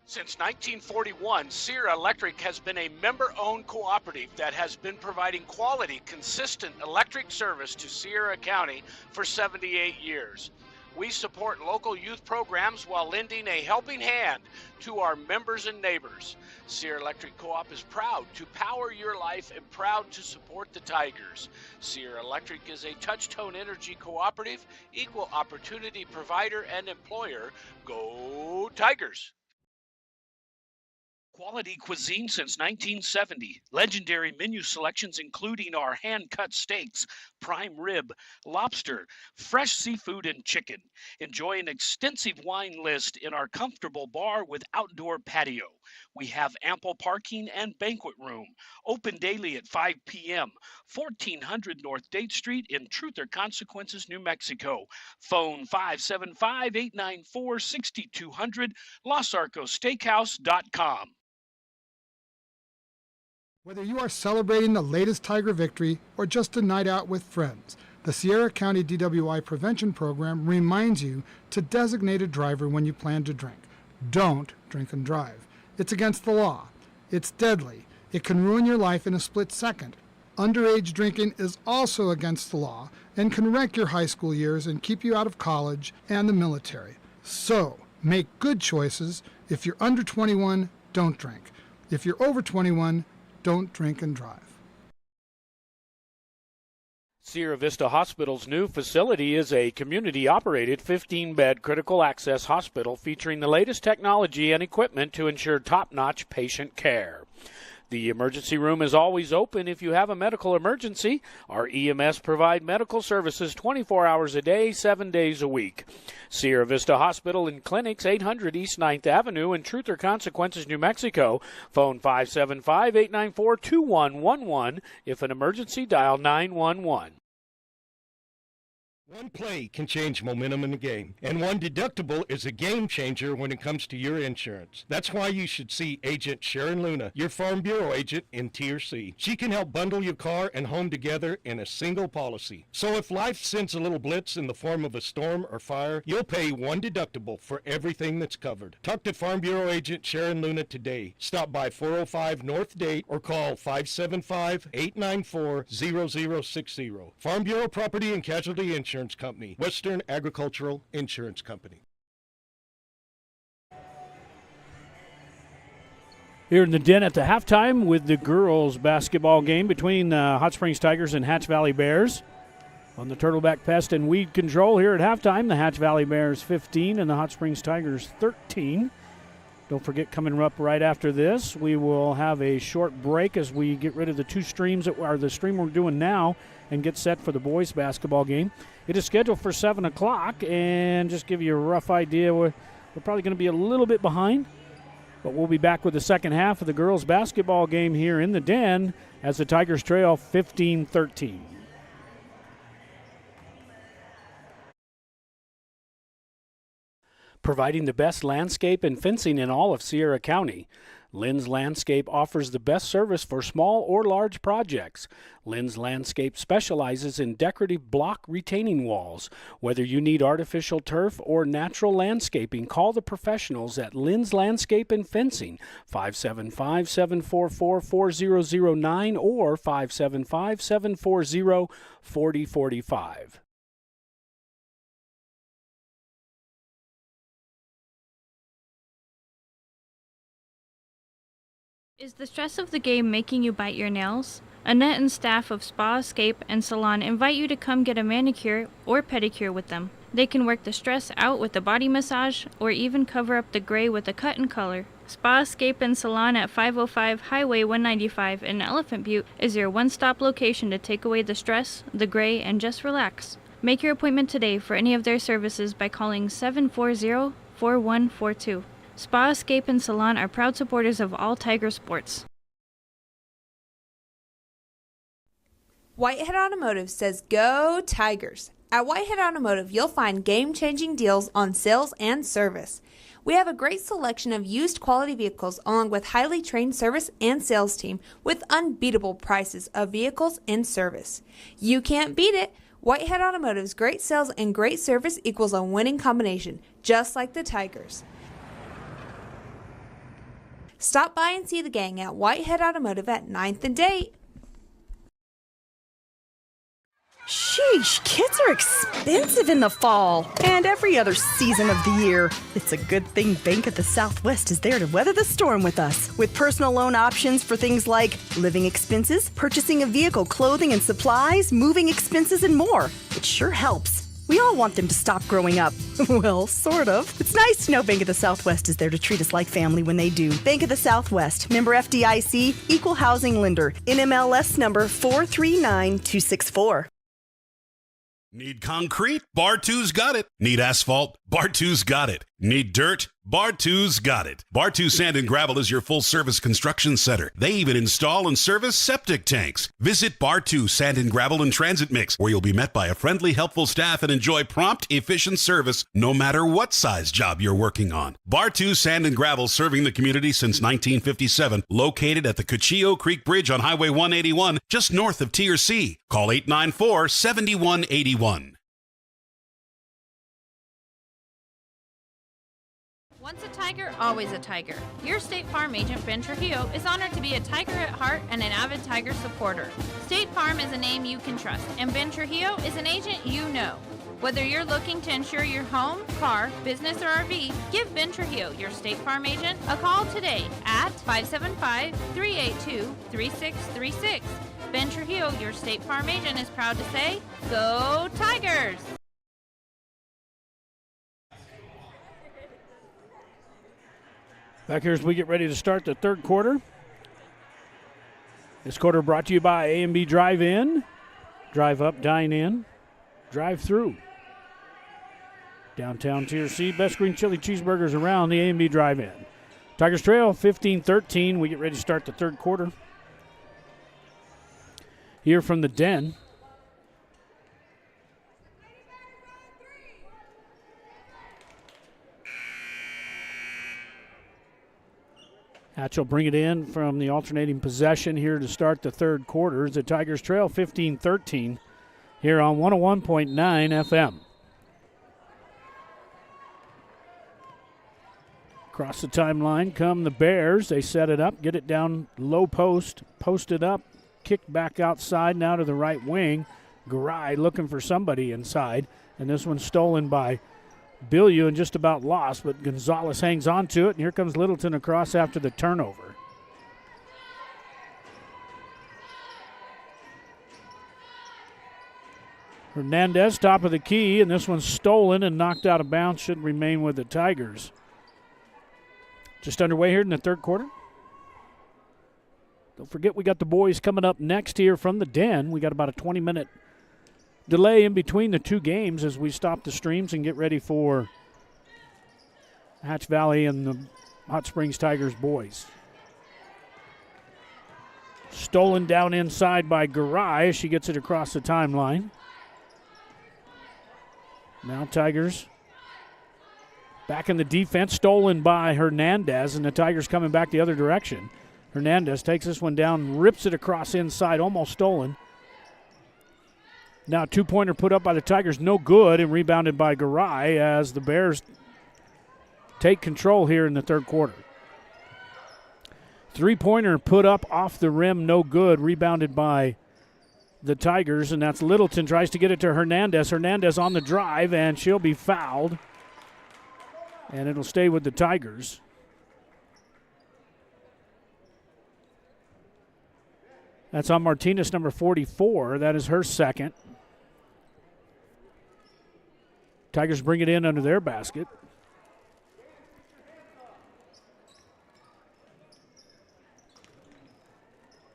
Since 1941, Sierra Electric has been a member-owned cooperative that has been providing quality, consistent electric service to Sierra County for 78 years. We support local youth programs while lending a helping hand to our members and neighbors. Sierra Electric Co-op is proud to power your life and proud to support the Tigers. Sierra Electric is a touch-tone energy cooperative, equal opportunity provider and employer. Go Tigers! Quality cuisine since 1970. Legendary menu selections including our hand-cut steaks, prime rib, lobster, fresh seafood, and chicken. Enjoy an extensive wine list in our comfortable bar with outdoor patio. We have ample parking and banquet room. Open daily at 5 p.m. 1400 North Date Street in Truth or Consequences, New Mexico. Phone 575-894-6200, LosArcosSteakhouse.com. Whether you are celebrating the latest Tiger victory or just a night out with friends, the Sierra County DWI Prevention Program reminds you to designate a driver when you plan to drink. Don't drink and drive. It's against the law. It's deadly. It can ruin your life in a split second. Underage drinking is also against the law and can wreck your high school years and keep you out of college and the military. So, make good choices. If you're under 21, don't drink. If you're over 21, don't drink and drive. Sierra Vista Hospital's new facility is a community-operated 15-bed critical access hospital featuring the latest technology and equipment to ensure top-notch patient care. The emergency room is always open if you have a medical emergency. Our EMS provide medical services 24 hours a day, 7 days a week. Sierra Vista Hospital and Clinics, 800 East 9th Avenue in Truth or Consequences, New Mexico. Phone 575-894-2111. If an emergency, dial 911. One play can change momentum in a game, and one deductible is a game changer when it comes to your insurance. That's why you should see Agent Sharon Luna, your Farm Bureau agent in Tier C. She can help bundle your car and home together in a single policy. So if life sends a little blitz in the form of a storm or fire, you'll pay one deductible for everything that's covered. Talk to Farm Bureau agent Sharon Luna today. Stop by 405 North Date or call 575-894-0060. Farm Bureau Property and Casualty Insurance Company, Western Agricultural Insurance Company. Here in the den at the halftime with the girls' basketball game between Hot Springs Tigers and Hatch Valley Bears. On the Turtleback Pest and Weed Control here at halftime, the Hatch Valley Bears 15 and the Hot Springs Tigers 13. Don't forget, coming up right after this, we will have a short break as we get rid of the two streams that are the stream we're doing now and get set for the boys' basketball game. It is scheduled for 7 o'clock, and just give you a rough idea, we're probably going to be a little bit behind, but we'll be back with the second half of the girls' basketball game here in the den as the Tigers trail 15-13. Providing the best landscape and fencing in all of Sierra County, Lynn's Landscape offers the best service for small or large projects. Lynn's Landscape specializes in decorative block retaining walls. Whether you need artificial turf or natural landscaping, call the professionals at Lynn's Landscape and Fencing, 575-744-4009 or 575-740-4045. Is the stress of the game making you bite your nails? Annette and staff of Spa Escape and Salon invite you to come get a manicure or pedicure with them. They can work the stress out with a body massage or even cover up the gray with a cut and color. Spa Escape and Salon at 505 Highway 195 in Elephant Butte is your one-stop location to take away the stress, the gray, and just relax. Make your appointment today for any of their services by calling 740-4142. Spa Escape and Salon are proud supporters of all Tiger sports. Whitehead Automotive says go Tigers. At Whitehead Automotive, you'll find game-changing deals on sales and service. We have a great selection of used quality vehicles along with highly trained service and sales team with unbeatable prices of vehicles in service. You can't beat it. Whitehead Automotive's great sales and great service equals a winning combination, just like the Tigers. Stop by and see the gang at Whitehead Automotive at 9th and Date. Sheesh, kids are expensive in the fall and every other season of the year. It's a good thing Bank of the Southwest is there to weather the storm with us. With personal loan options for things like living expenses, purchasing a vehicle, clothing and supplies, moving expenses, and more. It sure helps. We all want them to stop growing up. Well, sort of. It's nice to know Bank of the Southwest is there to treat us like family when they do. Bank of the Southwest, member FDIC, equal housing lender, NMLS number 439264. Need concrete? Bar 2's got it. Need asphalt? Bar 2's got it. Need dirt? Bar 2's got it. Bar 2 Sand and Gravel is your full-service construction center. They even install and service septic tanks. Visit Bar 2 Sand and Gravel and Transit Mix, where you'll be met by a friendly, helpful staff and enjoy prompt, efficient service no matter what size job you're working on. Bar 2 Sand and Gravel, serving the community since 1957, located at the Cuchillo Creek Bridge on Highway 181, just north of Tier C. Call 894-7181. Once a Tiger, always a Tiger. Your State Farm agent, Ben Trujillo, is honored to be a Tiger at heart and an avid Tiger supporter. State Farm is a name you can trust, and Ben Trujillo is an agent you know. Whether you're looking to insure your home, car, business, or RV, give Ben Trujillo, your State Farm agent, a call today at 575-382-3636. Ben Trujillo, your State Farm agent, is proud to say, go Tigers! Back here as we get ready to start the third quarter. This quarter brought to you by A&B Drive-In. Drive up, dine in, drive through. Downtown Tier C, best green chili cheeseburgers around, the A&B Drive-In. Tigers trail 15-13. We get ready to start the third quarter. Here from the Den. Hatch will bring it in from the alternating possession here to start the third quarter. The Tigers trail 15-13 here on 101.9 FM. Across the timeline come the Bears. They set it up, get it down low post, post it up, kicked back outside now to the right wing. Garay looking for somebody inside, and this one's stolen by Billieu and just about lost, but Gonzalez hangs on to it, and here comes Littleton across after the turnover. Hernandez, top of the key, and this one's stolen and knocked out of bounds, should remain with the Tigers. Just underway here in the third quarter. Don't forget we got the boys coming up next here from the Den. We got about a 20-minute delay in between the two games as we stop the streams and get ready for Hatch Valley and the Hot Springs Tigers boys. Stolen down inside by Garay. She gets it across the timeline. Now Tigers back in the defense. Stolen by Hernandez, and the Tigers coming back the other direction. Hernandez takes this one down, rips it across inside, almost stolen. Now two-pointer put up by the Tigers, no good, and rebounded by Garay as the Bears take control here in the third quarter. Three-pointer put up off the rim, no good, rebounded by the Tigers, and that's Littleton tries to get it to Hernandez. Hernandez on the drive, and she'll be fouled, and it'll stay with the Tigers. That's on Martinez, number 44. That is her second. Tigers bring it in under their basket.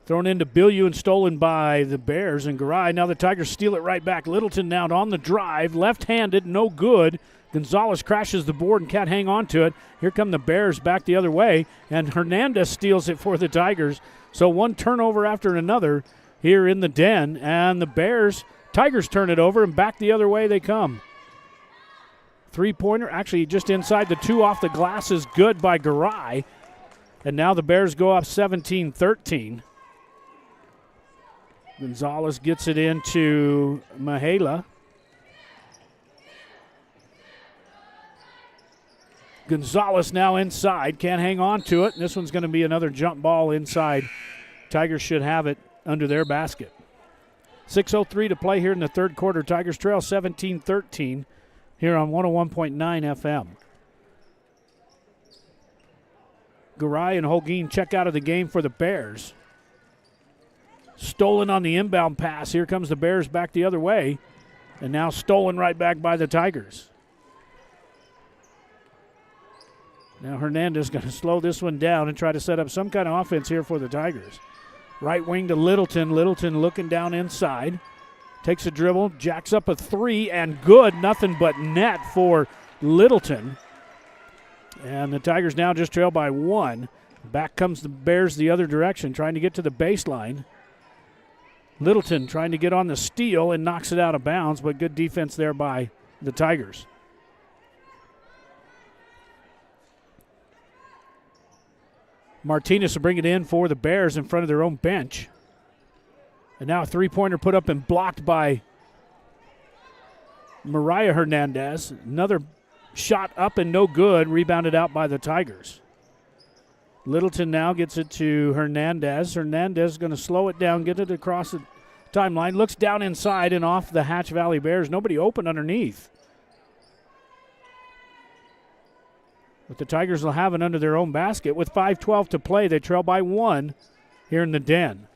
Thrown into Bilyeu and stolen by the Bears and Garay. Now the Tigers steal it right back. Littleton now on the drive. Left-handed, no good. Gonzalez crashes the board and can't hang on to it. Here come the Bears back the other way, and Hernandez steals it for the Tigers. So one turnover after another here in the Den, and the Tigers turn it over, and back the other way they come. Three-pointer, actually just inside the two off the glass is good by Garay. And now the Bears go up 17-13. Gonzalez gets it into Mihaela. Gonzalez now inside, can't hang on to it. And this one's going to be another jump ball inside. Tigers should have it under their basket. 6:03 to play here in the third quarter. Tigers trail 17-13 here on 101.9 FM. Garay and Holguin check out of the game for the Bears. Stolen on the inbound pass. Here comes the Bears back the other way. And now stolen right back by the Tigers. Now Hernandez going to slow this one down and try to set up some kind of offense here for the Tigers. Right wing to Littleton. Littleton looking down inside. Takes a dribble, jacks up a three, and good. Nothing but net for Littleton. And the Tigers now just trail by one. Back comes the Bears the other direction, trying to get to the baseline. Littleton trying to get on the steal and knocks it out of bounds, but good defense there by the Tigers. Martinez will bring it in for the Bears in front of their own bench. And now a three-pointer put up and blocked by Mariah Hernandez. Another shot up and no good, rebounded out by the Tigers. Littleton now gets it to Hernandez. Hernandez is going to slow it down, get it across the timeline. Looks down inside and off the Hatch Valley Bears. Nobody open underneath. But the Tigers will have it under their own basket. With 5:12 to play, they trail by one here in the Den.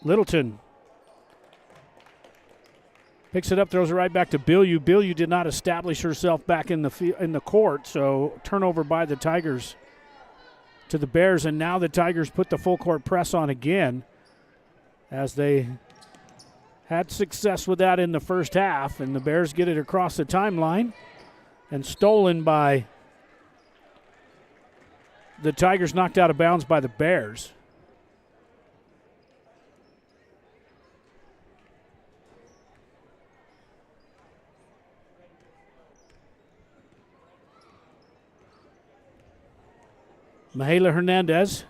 Littleton picks it up, throws it right back to Bilyeu. Bilyeu did not establish herself back in the court, so turnover by the Tigers to the Bears, and now the Tigers put the full court press on again as they had success with that in the first half, and the Bears get it across the timeline and stolen by the Tigers, knocked out of bounds by the Bears. Mihaela Hernandez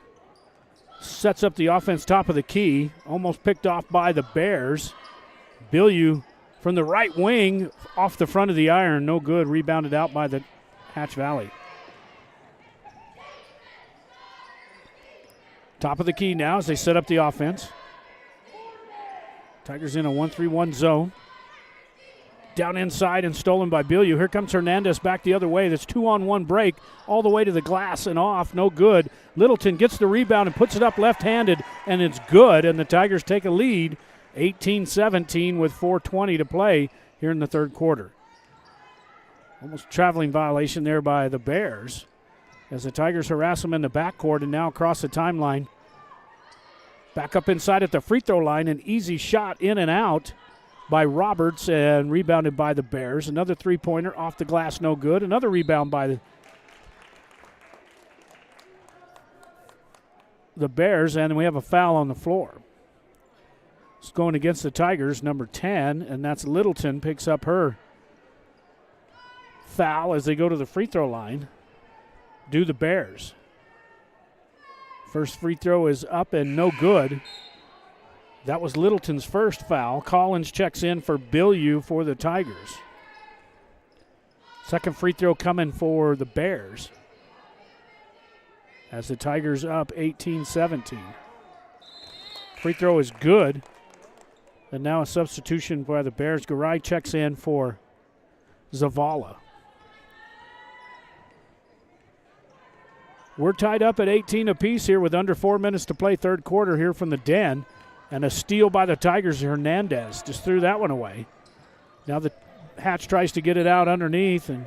sets up the offense top of the key, almost picked off by the Bears. Bilyeu from the right wing off the front of the iron, no good, rebounded out by the Hatch Valley. Top of the key now as they set up the offense. Tigers in a 1-3-1 zone. Down inside and stolen by Bilyeu. Here comes Hernandez back the other way. That's 2-on-1 break all the way to the glass and off. No good. Littleton gets the rebound and puts it up left-handed, and it's good. And the Tigers take a lead, 18-17 with 4:20 to play here in the third quarter. Almost traveling violation there by the Bears as the Tigers harass them in the backcourt and now across the timeline. Back up inside at the free throw line. An easy shot in and out by Roberts and rebounded by the Bears. Another three-pointer off the glass, no good. Another rebound by the Bears, and we have a foul on the floor. It's going against the Tigers, number 10, and that's Littleton picks up her foul as they go to the free throw line. Do the Bears. First free throw is up and no good. That was Littleton's first foul. Collins checks in for Bilyeu for the Tigers. Second free throw coming for the Bears as the Tigers up 18-17. Free throw is good. And now a substitution by the Bears. Garay checks in for Zavala. We're tied up at 18 apiece here with under 4 minutes to play, third quarter here from the Den. And a steal by the Tigers. Hernandez just threw that one away. Now the Hatch tries to get it out underneath and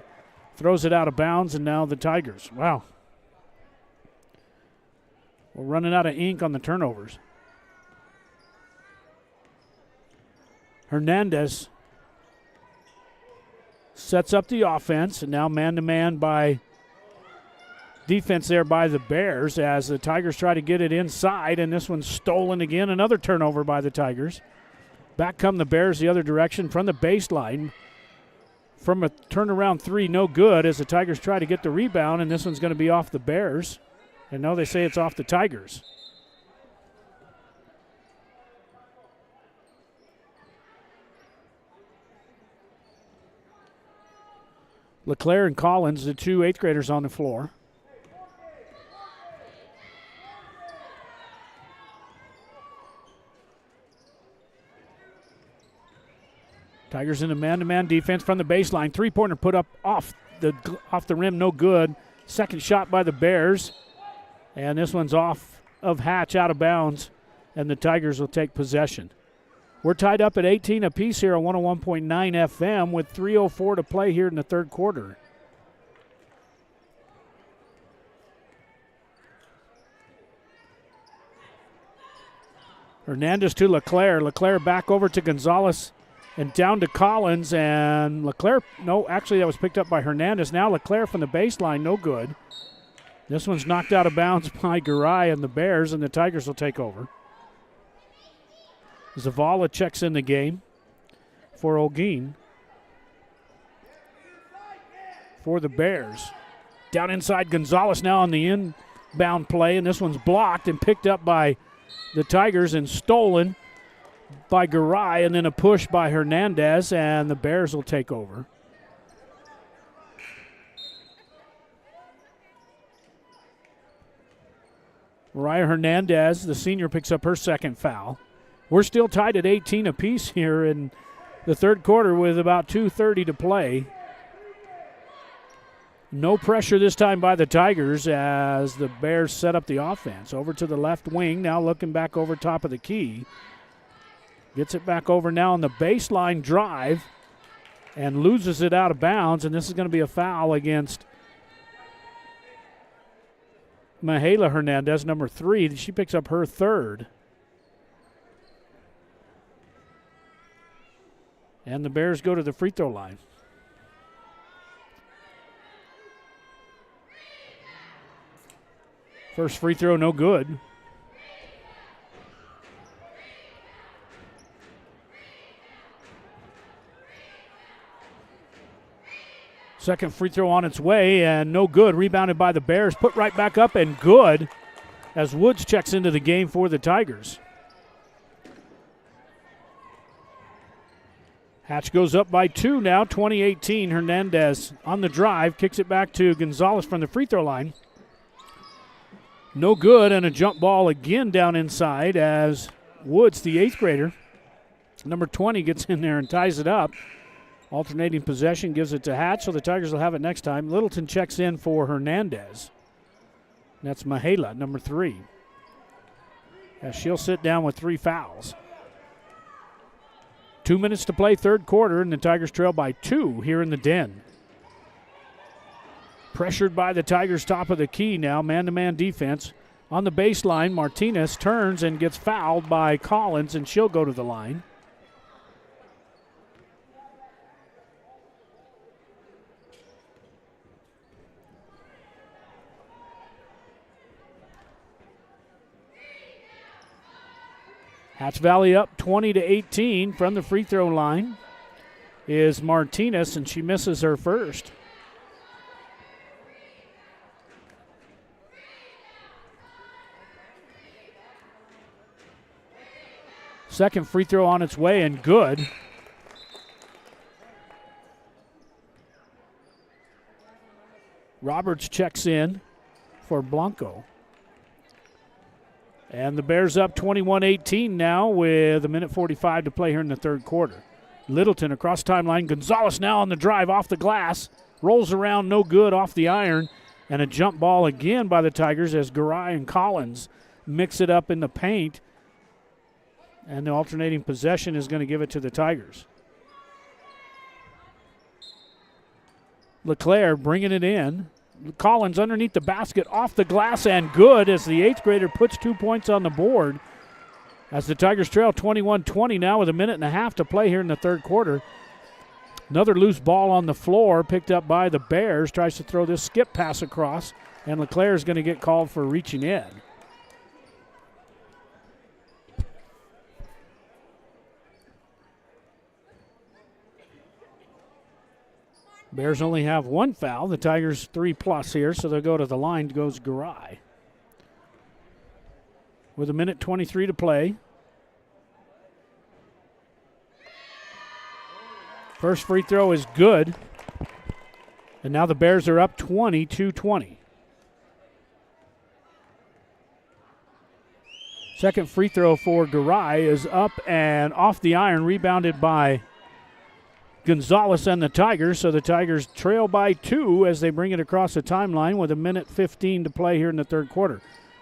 throws it out of bounds, and now the Tigers. Wow. We're running out of ink on the turnovers. Hernandez sets up the offense, and now man-to-man by defense there by the Bears as the Tigers try to get it inside, and this one's stolen again. Another turnover by the Tigers. Back come the Bears the other direction from the baseline. From a turnaround three, no good as the Tigers try to get the rebound, and this one's going to be off the Bears. And no, they say it's off the Tigers. LeClaire and Collins, the two eighth graders on the floor. Tigers in a man-to-man defense from the baseline. Three-pointer put up off the rim, no good. Second shot by the Bears. And this one's off of Hatch, out of bounds, and the Tigers will take possession. We're tied up at 18 apiece here on 101.9 FM with 3:04 to play here in the third quarter. Hernandez to LeClaire. LeClaire back over to Gonzalez and down to Collins. And LeClaire, no, actually that was picked up by Hernandez. Now LeClaire from the baseline, no good. This one's knocked out of bounds by Garay and the Bears, and the Tigers will take over. Zavala checks in the game for Olguin. For the Bears. Down inside, Gonzalez now on the inbound play, and this one's blocked and picked up by the Tigers and stolen by Garay, and then a push by Hernandez, and the Bears will take over. Mariah Hernandez, the senior, picks up her second foul. We're still tied at 18 apiece here in the third quarter with about 2:30 to play. No pressure this time by the Tigers as the Bears set up the offense. Over to the left wing, now looking back over top of the key. Gets it back over now on the baseline drive and loses it out of bounds, and this is going to be a foul against Mahala Hernandez, number 3. She picks up her third. And the Bears go to the free throw line. First free throw, no good. Second free throw on its way, and no good. Rebounded by the Bears. Put right back up, and good as Woods checks into the game for the Tigers. Hatch goes up by 2 now, 20-18. Hernandez on the drive, kicks it back to Gonzalez from the free throw line. No good, and a jump ball again down inside as Woods, the eighth grader, number 20, gets in there and ties it up. Alternating possession gives it to Hatch, so the Tigers will have it next time. Littleton checks in for Hernandez. That's Mahala, number 3. As she'll sit down with 3 fouls. 2 minutes to play, third quarter, and the Tigers trail by 2 here in the Den. Pressured by the Tigers, top of the key now, man-to-man defense. On the baseline, Martinez turns and gets fouled by Collins, and she'll go to the line. Hatch Valley up 20-18 from the free throw line is Martinez, and she misses her first. Second free throw on its way, and good. Roberts checks in for Blanco. And the Bears up 21-18 now with 1:45 to play here in the third quarter. Littleton across timeline. Gonzalez now on the drive off the glass. Rolls around, no good, off the iron. And a jump ball again by the Tigers as Garay and Collins mix it up in the paint. And the alternating possession is going to give it to the Tigers. LeClaire bringing it in. Collins underneath the basket, off the glass, and good as the 8th grader puts 2 points on the board. As the Tigers trail 21-20 now with a minute and a half to play here in the third quarter. Another loose ball on the floor picked up by the Bears. Tries to throw this skip pass across, and LeClaire is going to get called for reaching in. Bears only have one foul. The Tigers 3+ here, so they'll go to the line. Goes Garay. With a minute 23 to play. First free throw is good. And now the Bears are up 22-20. Second free throw for Garay is up and off the iron, rebounded by Gonzalez and the Tigers. So the Tigers trail by 2 as they bring it across the timeline with a minute 15 to play here in the third quarter.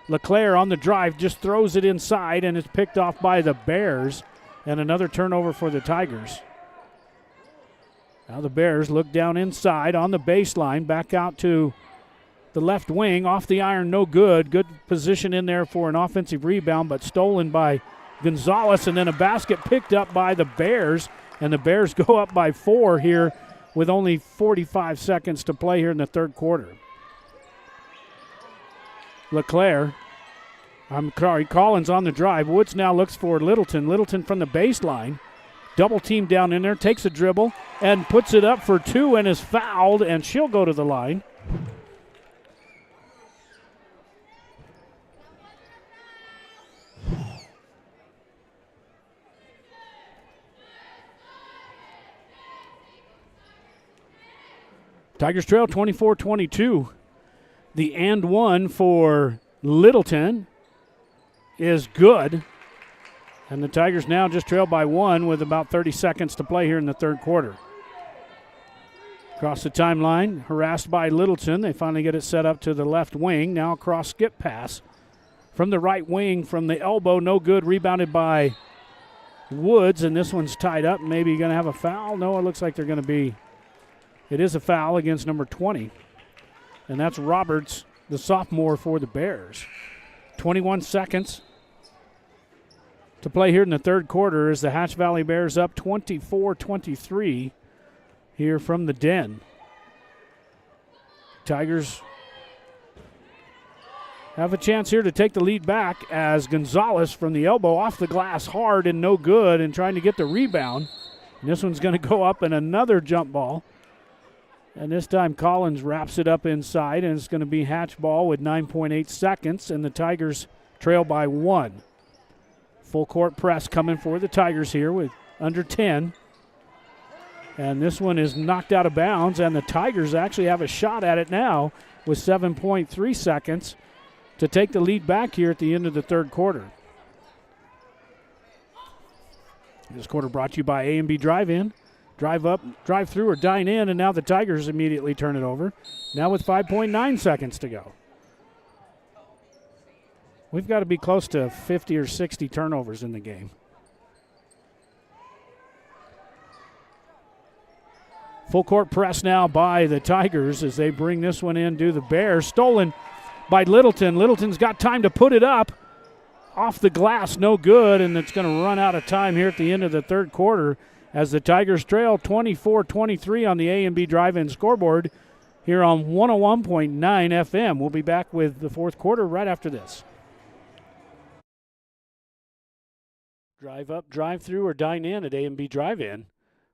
LeClaire on the drive just throws it inside, and it's picked off by the Bears. And another turnover for the Tigers. Now the Bears look down inside on the baseline, back out to the left wing, off the iron, no good. Good position in there for an offensive rebound, but stolen by Gonzalez, and then a basket picked up by the Bears, and the Bears go up by 4 here with only 45 seconds to play here in the third quarter. Collins on the drive. Woods now looks for Littleton. Littleton from the baseline. Double team down in there, takes a dribble, and puts it up for 2 and is fouled, and she'll go to the line. Tigers trail 24-22. The and one for Littleton is good. And the Tigers now just trail by 1 with about 30 seconds to play here in the third quarter. Across the timeline, harassed by Littleton. They finally get it set up to the left wing. Now a cross skip pass from the right wing from the elbow. No good. Rebounded by Woods, and this one's tied up. Maybe going to have a foul. No, it looks like they're going to be. It is a foul against number 20. And that's Roberts, the sophomore for the Bears. 21 seconds to play here in the third quarter as the Hatch Valley Bears up 24-23 here from the Den. Tigers have a chance here to take the lead back as Gonzalez from the elbow off the glass hard and no good, and trying to get the rebound. And this one's going to go up, and another jump ball. And this time Collins wraps it up inside, and it's going to be Hatch ball with 9.8 seconds, and the Tigers trail by 1. Full court press coming for the Tigers here with under 10. And this one is knocked out of bounds, and the Tigers actually have a shot at it now with 7.3 seconds to take the lead back here at the end of the third quarter. This quarter brought to you by A&B Drive-In. Drive up, drive through, or dine in, and now the Tigers immediately turn it over. Now with 5.9 seconds to go. We've got to be close to 50 or 60 turnovers in the game. Full court press now by the Tigers as they bring this one in to the Bears. Stolen by Littleton. Littleton's got time to put it up. Off the glass, no good, and it's going to run out of time here at the end of the third quarter as the Tigers trail 24-23 on the A&B Drive-In scoreboard here on 101.9 FM. We'll be back with the fourth quarter right after this. Drive up, drive through, or dine in at A&B Drive-In.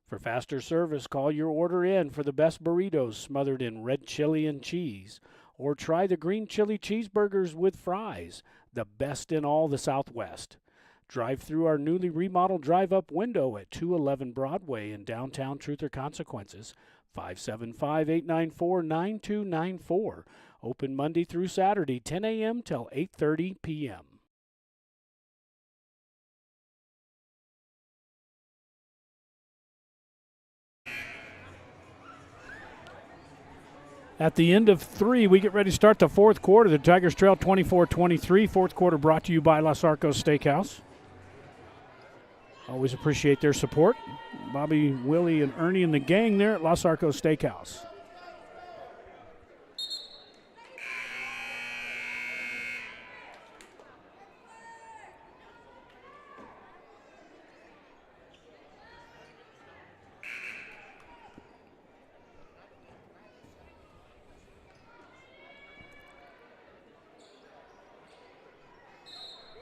For faster service, call your order in for the best burritos smothered in red chili and cheese. Or try the green chili cheeseburgers with fries, the best in all the Southwest. Drive through our newly remodeled drive-up window at 211 Broadway in downtown Truth or Consequences, 575-894-9294. Open Monday through Saturday, 10 a.m. till 8:30 p.m. At the end of 3, we get ready to start the fourth quarter. The Tigers trail 24-23. Fourth quarter brought to you by Los Arcos Steakhouse. Always appreciate their support. Bobby, Willie, and Ernie and the gang there at Los Arcos Steakhouse.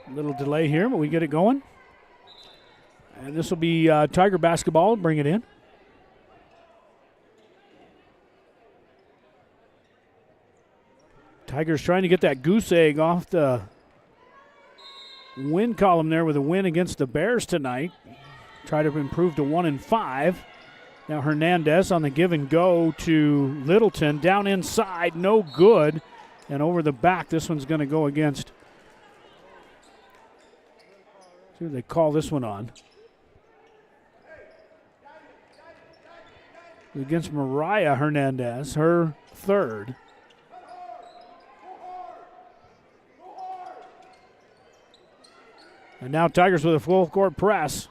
A little delay here, but we get it going. And this will be Tiger basketball. Bring it in. Tigers trying to get that goose egg off the win column there with a win against the Bears tonight. Try to improve to 1-5. Now Hernandez on the give and go to Littleton. Down inside, no good. And over the back, this one's going to go against. See what they call this one on. Against Mariah Hernandez, her third. And now Tigers with a full court press.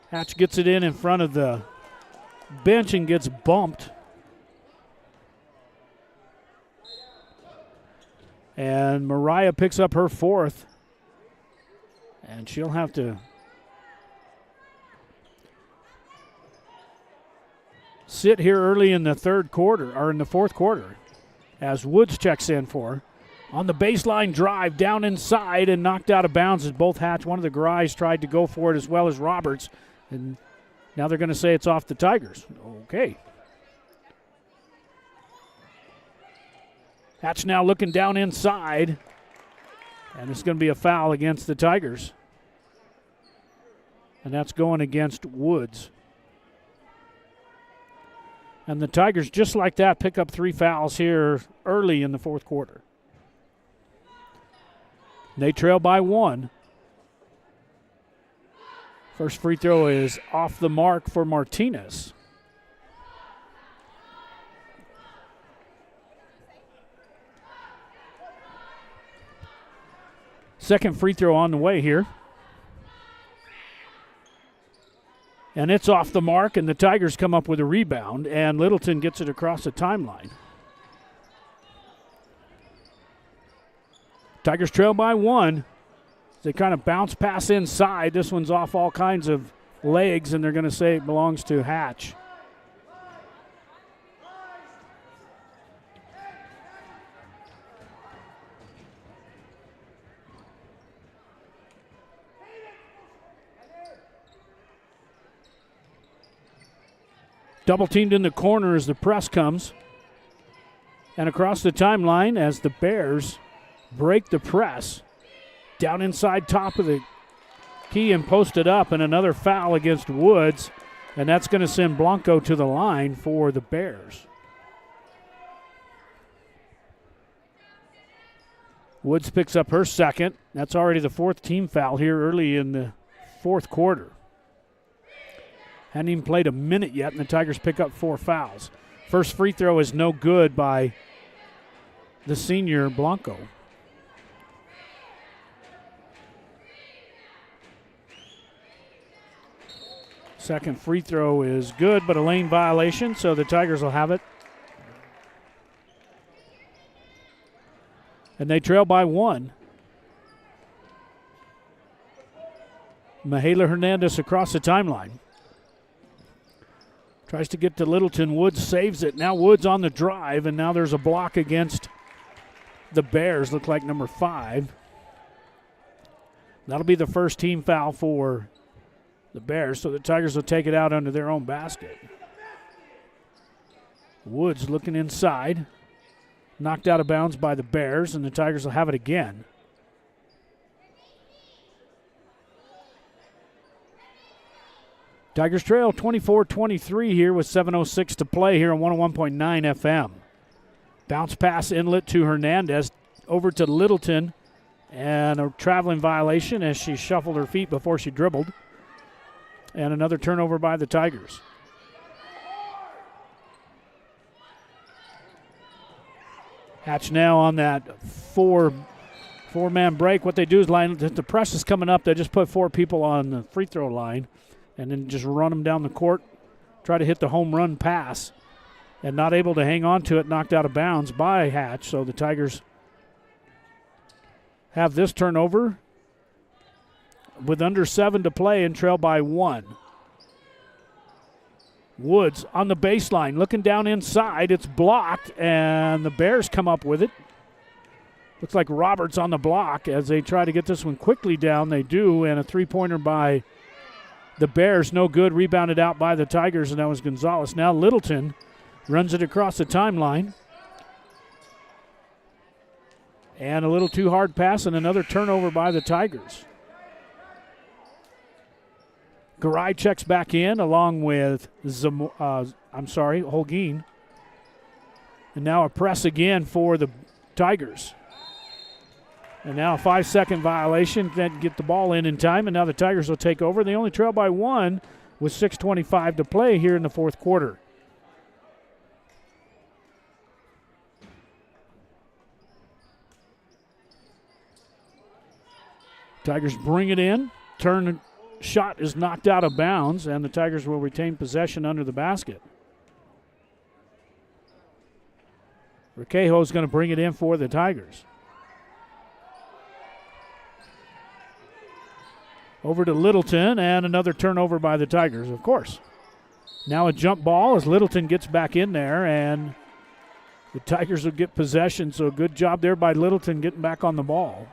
Hatch gets it in front of the bench and gets bumped. And Mariah picks up her fourth. And she'll have to sit here early in the third quarter, or in the fourth quarter, as Woods checks in for her. On the baseline drive, down inside and knocked out of bounds as both Hatch, one of the guys, tried to go for it as well as Roberts. And now they're going to say it's off the Tigers. Okay. Hatch now looking down inside. And it's going to be a foul against the Tigers. And that's going against Woods. And the Tigers, just like that, pick up 3 fouls here early in the fourth quarter. They trail by 1. First free throw is off the mark for Martinez. Second free throw on the way here. And it's off the mark, and the Tigers come up with a rebound, and Littleton gets it across the timeline. Tigers trail by 1. They kind of bounce pass inside. This one's off all kinds of legs, and they're going to say it belongs to Hatch. Double teamed in the corner as the press comes. And across the timeline as the Bears break the press. Down inside top of the key and posted up, and another foul against Woods. And that's going to send Blanco to the line for the Bears. Woods picks up her second. That's already the 4th team foul here early in the fourth quarter. Hadn't even played a minute yet, and the Tigers pick up 4 fouls. First free throw is no good by the senior Blanco. Second free throw is good, but a lane violation, so the Tigers will have it. And they trail by 1. Mahala Hernandez across the timeline. Tries to get to Littleton. Woods saves it. Now Woods on the drive, and now there's a block against the Bears. Look like number 5. That'll be the first team foul for the Bears, so the Tigers will take it out under their own basket. Woods looking inside. Knocked out of bounds by the Bears, and the Tigers will have it again. Tigers trail 24-23 here with 7:06 to play here on 101.9 FM. Bounce pass inlet to Hernandez, over to Littleton, and a traveling violation as she shuffled her feet before she dribbled. And another turnover by the Tigers. Hatch now on that four-man break. What they do is the press is coming up. They just put 4 people on the free throw line and then just run them down the court, try to hit the home run pass, and not able to hang on to it, knocked out of bounds by Hatch. So the Tigers have this turnover with under 7 to play and trail by 1. Woods on the baseline, looking down inside. It's blocked, and the Bears come up with it. Looks like Roberts on the block as they try to get this one quickly down. They do, and a three-pointer by the Bears. No good. Rebounded out by the Tigers, and that was Gonzalez. Now Littleton runs it across the timeline. And a little too hard pass, and another turnover by the Tigers. Garay checks back in along with Holguin. And now a press again for the Tigers. And now a 5-second violation. Didn't get the ball in time, and now the Tigers will take over. They only trail by 1 with 6:25 to play here in the fourth quarter. Tigers bring it in. Shot is knocked out of bounds, and the Tigers will retain possession under the basket. Requejo is going to bring it in for the Tigers. Over to Littleton, and another turnover by the Tigers, of course. Now a jump ball as Littleton gets back in there, and the Tigers will get possession, so good job there by Littleton getting back on the ball.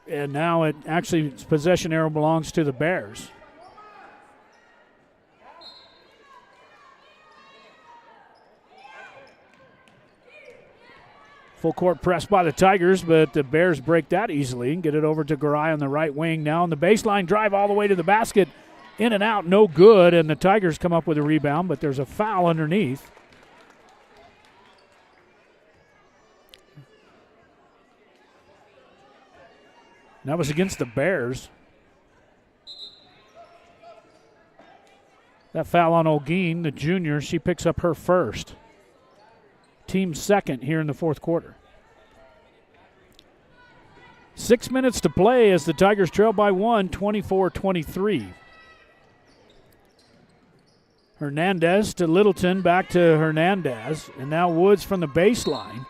And now possession arrow belongs to the Bears. Full court press by the Tigers, but the Bears break that easily and get it over to Garay on the right wing. Now on the baseline drive all the way to the basket. In and out, no good, and the Tigers come up with a rebound, but there's a foul underneath. That was against the Bears. That foul on Holguin, the junior, she picks up her first. Team second here in the fourth quarter. 6 minutes to play as the Tigers trail by 1, 24-23. Hernandez to Littleton, back to Hernandez, and now Woods from the baseline.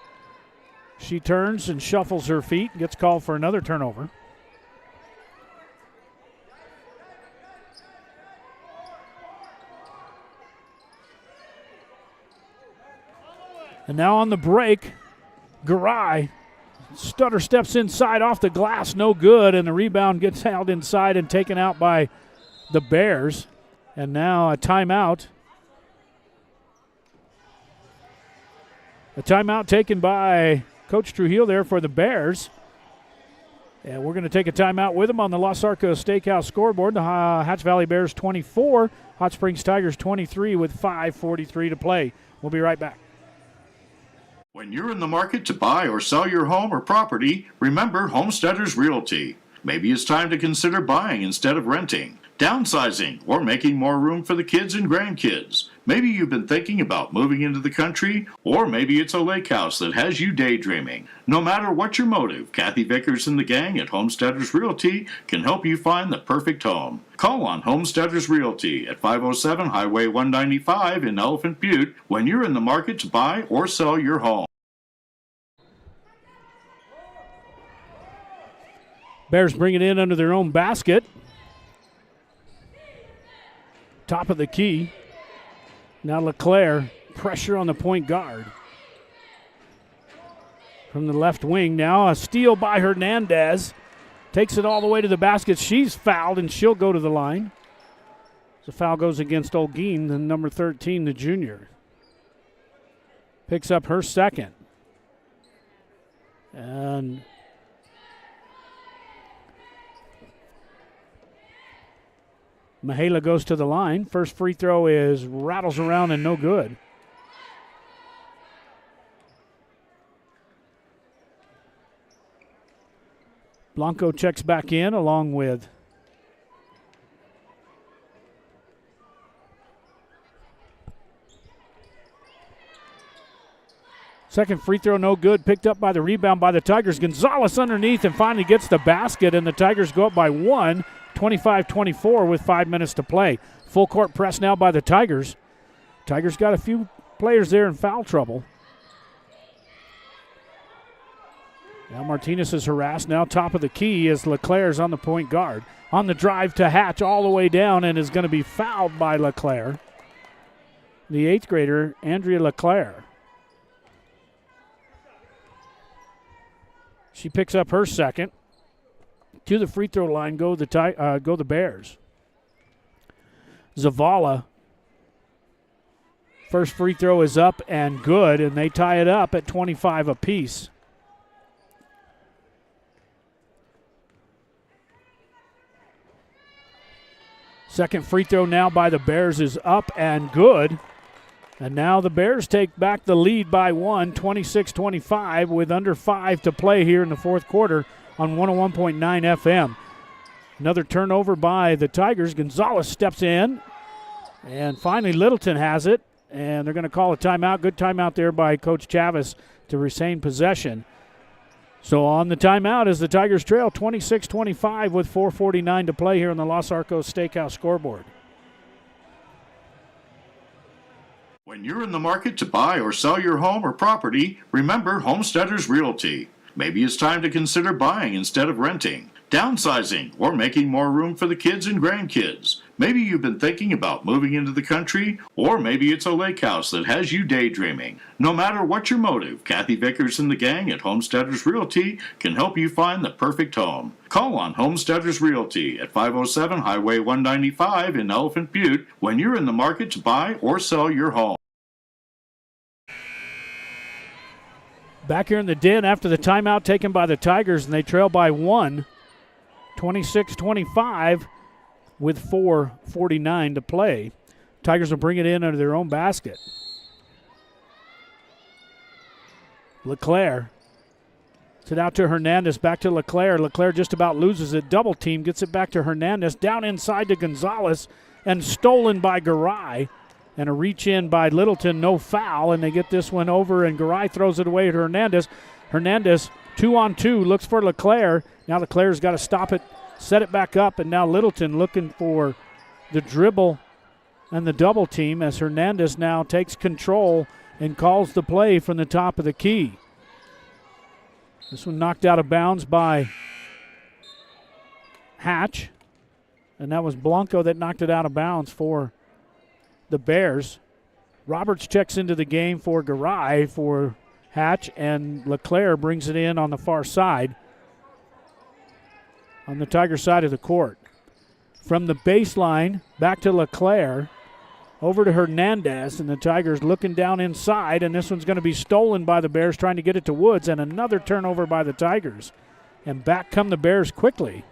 She turns and shuffles her feet and gets called for another turnover. And now on the break, Garay stutter steps inside off the glass, no good, and the rebound gets held inside and taken out by the Bears. And now a timeout. A timeout taken by Coach Trujillo there for the Bears. And we're going to take a timeout with them on the Los Arcos Steakhouse scoreboard. The Hatch Valley Bears 24, Hot Springs Tigers 23 with 5:43 to play. We'll be right back. When you're in the market to buy or sell your home or property, remember Homesteaders Realty. Maybe it's time to consider buying instead of renting, downsizing, or making more room for the kids and grandkids. Maybe you've been thinking about moving into the country, or maybe it's a lake house that has you daydreaming. No matter what your motive, Kathy Vickers and the gang at Homesteaders Realty can help you find the perfect home. Call on Homesteaders Realty at 507 Highway 195 in Elephant Butte when you're in the market to buy or sell your home. Bears bring it in under their own basket. Top of the key. Now LeClaire, pressure on the point guard. From the left wing now, a steal by Hernandez. Takes it all the way to the basket. She's fouled, and she'll go to the line. The foul goes against Holguin, the number 13, the junior. Picks up her second. And Mihaela goes to the line. First free throw rattles around and no good. Blanco checks back in along with Second free throw, no good. Picked up by the rebound by the Tigers. Gonzalez underneath and finally gets the basket, and the Tigers go up by 1, 25-24 with 5 minutes to play. Full court press now by the Tigers. Tigers got a few players there in foul trouble. Now Martinez is harassed. Now top of the key is LeClaire's on the point guard. On the drive to Hatch all the way down and is going to be fouled by LeClaire. The 8th grader, Andrea LeClaire. She picks up her second. To the free throw line go the Bears. Zavala. First free throw is up and good, and they tie it up at 25 apiece. Second free throw now by the Bears is up and good. And now the Bears take back the lead by 1, 26-25, with under 5 to play here in the fourth quarter on 101.9 FM. Another turnover by the Tigers. Gonzalez steps in, and finally Littleton has it, and they're going to call a timeout. Good timeout there by Coach Chavis to retain possession. So on the timeout is the Tigers trail 26-25 with 4:49 to play here on the Los Arcos Steakhouse scoreboard. When you're in the market to buy or sell your home or property, remember Homesteaders Realty. Maybe it's time to consider buying instead of renting, downsizing, or making more room for the kids and grandkids. Maybe you've been thinking about moving into the country, or maybe it's a lake house that has you daydreaming. No matter what your motive, Kathy Vickers and the gang at Homesteaders Realty can help you find the perfect home. Call on Homesteaders Realty at 507 Highway 195 in Elephant Butte when you're in the market to buy or sell your home. Back here in the den after the timeout taken by the Tigers, and they trail by 1, 26-25 with 4:49 to play. Tigers will bring it in under their own basket. LeClaire. It out to Hernandez, back to LeClaire. LeClaire just about loses it. Double team, gets it back to Hernandez. Down inside to Gonzalez, and stolen by Garay. And a reach in by Littleton, no foul, and they get this one over, and Garay throws it away to Hernandez. Hernandez, 2-on-2, looks for LeClaire. Now LeClaire's got to stop it, set it back up, and now Littleton looking for the dribble and the double team as Hernandez now takes control and calls the play from the top of the key. This one knocked out of bounds by Hatch, and that was Blanco that knocked it out of bounds for the Bears. Roberts checks into the game for Garay for Hatch, and LeClaire brings it in on the far side, on the Tiger side of the court. From the baseline, back to LeClaire, over to Hernandez, and the Tigers looking down inside, and this one's going to be stolen by the Bears, trying to get it to Woods, and another turnover by the Tigers. And back come the Bears quickly.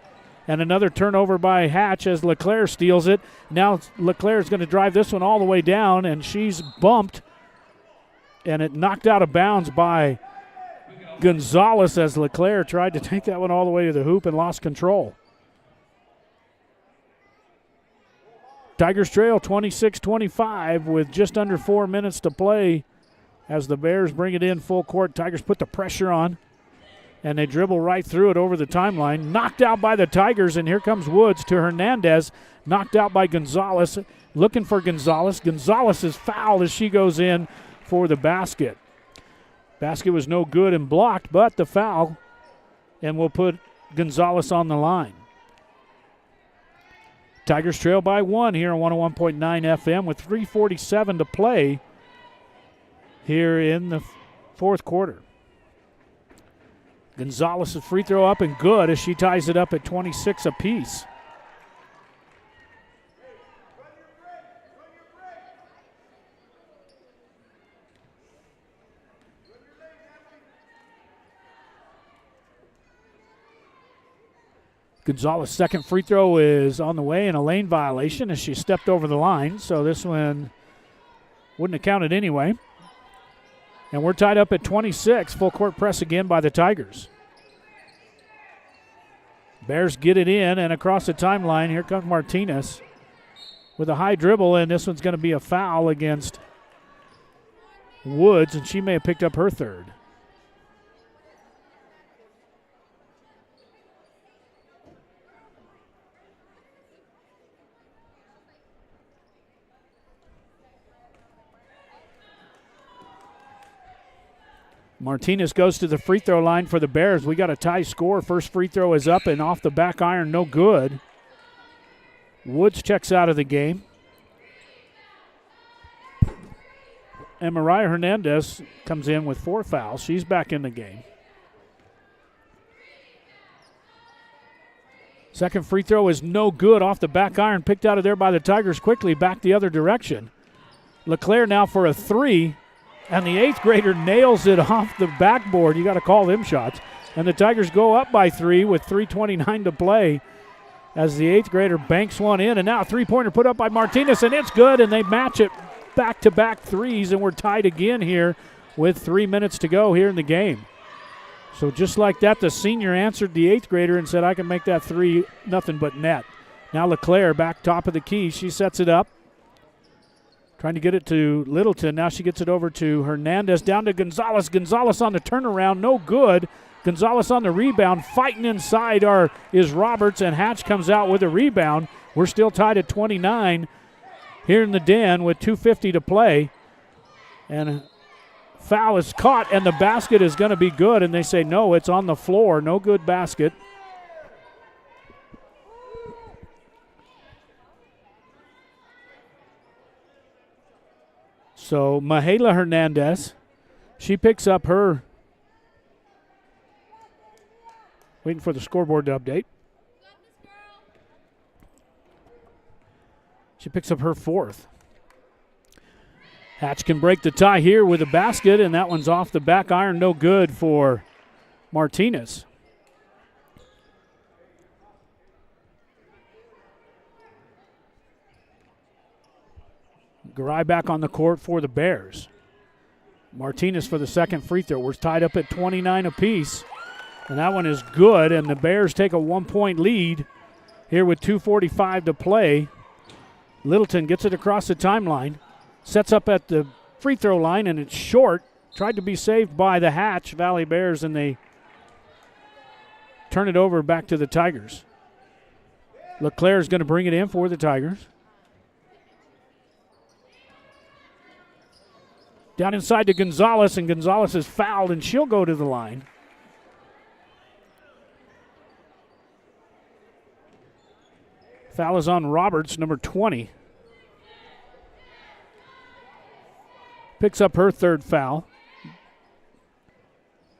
And another turnover by Hatch as LeClaire steals it. Now LeClaire is going to drive this one all the way down, and she's bumped, and it knocked out of bounds by Gonzalez as LeClaire tried to take that one all the way to the hoop and lost control. Tigers trail 26-25 with just under 4 minutes to play as the Bears bring it in full court. Tigers put the pressure on, and they dribble right through it over the timeline. Knocked out by the Tigers, and here comes Woods to Hernandez. Knocked out by Gonzalez. Looking for Gonzalez. Gonzalez is fouled as she goes in for the basket. Basket was no good and blocked, but the foul, and we'll put Gonzalez on the line. Tigers trail by 1 here on 101.9 FM with 3:47 to play here in the fourth quarter. Gonzalez's free throw up and good as she ties it up at 26 apiece. Gonzalez's second free throw is on the way, and a lane violation as she stepped over the line, so this one wouldn't have counted anyway. And we're tied up at 26. Full court press again by the Tigers. Bears get it in, and across the timeline, here comes Martinez with a high dribble, and this one's going to be a foul against Woods, and she may have picked up her third. Martinez goes to the free throw line for the Bears. We got a tie score. First free throw is up and off the back iron, no good. Woods checks out of the game. And Mariah Hernandez comes in with 4 fouls. She's back in the game. Second free throw is no good off the back iron. Picked out of there by the Tigers quickly, back the other direction. LeClaire now for a 3. And the 8th grader nails it off the backboard. You got to call them shots. And the Tigers go up by 3 with 3:29 to play as the 8th grader banks one in. And now a three-pointer put up by Martinez, and it's good. And they match it back-to-back threes, and we're tied again here with 3 minutes to go here in the game. So just like that, the senior answered the 8th grader and said, I can make that 3 nothing but net. Now LeClaire back top of the key. She sets it up. Trying to get it to Littleton. Now she gets it over to Hernandez. Down to Gonzalez. Gonzalez on the turnaround. No good. Gonzalez on the rebound. Fighting inside is Roberts, and Hatch comes out with a rebound. We're still tied at 29 here in the Den with 2:50 to play. And foul is caught, and the basket is going to be good. And they say, no, it's on the floor. No good basket. So Mahala Hernandez, she picks up her, waiting for the scoreboard to update. She picks up her 4th. Hatch can break the tie here with a basket, and that one's off the back iron, no good for Martinez. Garay back on the court for the Bears. Martinez for the second free throw. We're tied up at 29 apiece, and that one is good, and the Bears take a 1-point lead here with 2:45 to play. Littleton gets it across the timeline, sets up at the free throw line, and it's short. Tried to be saved by the Hatch Valley Bears, and they turn it over back to the Tigers. LeClaire is going to bring it in for the Tigers. Down inside to Gonzalez, and Gonzalez is fouled, and she'll go to the line. Foul is on Roberts, number 20. Picks up her 3rd foul.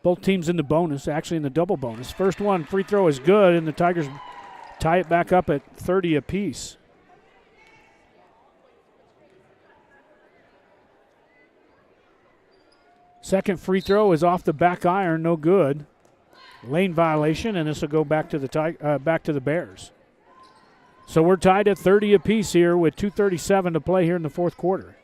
Both teams in the bonus, actually in the double bonus. First one, free throw is good, and the Tigers tie it back up at 30 apiece. Second free throw is off the back iron, no good. Lane violation, and this will go back to the Bears. So we're tied at 30 apiece here with 2:37 to play here in the fourth quarter.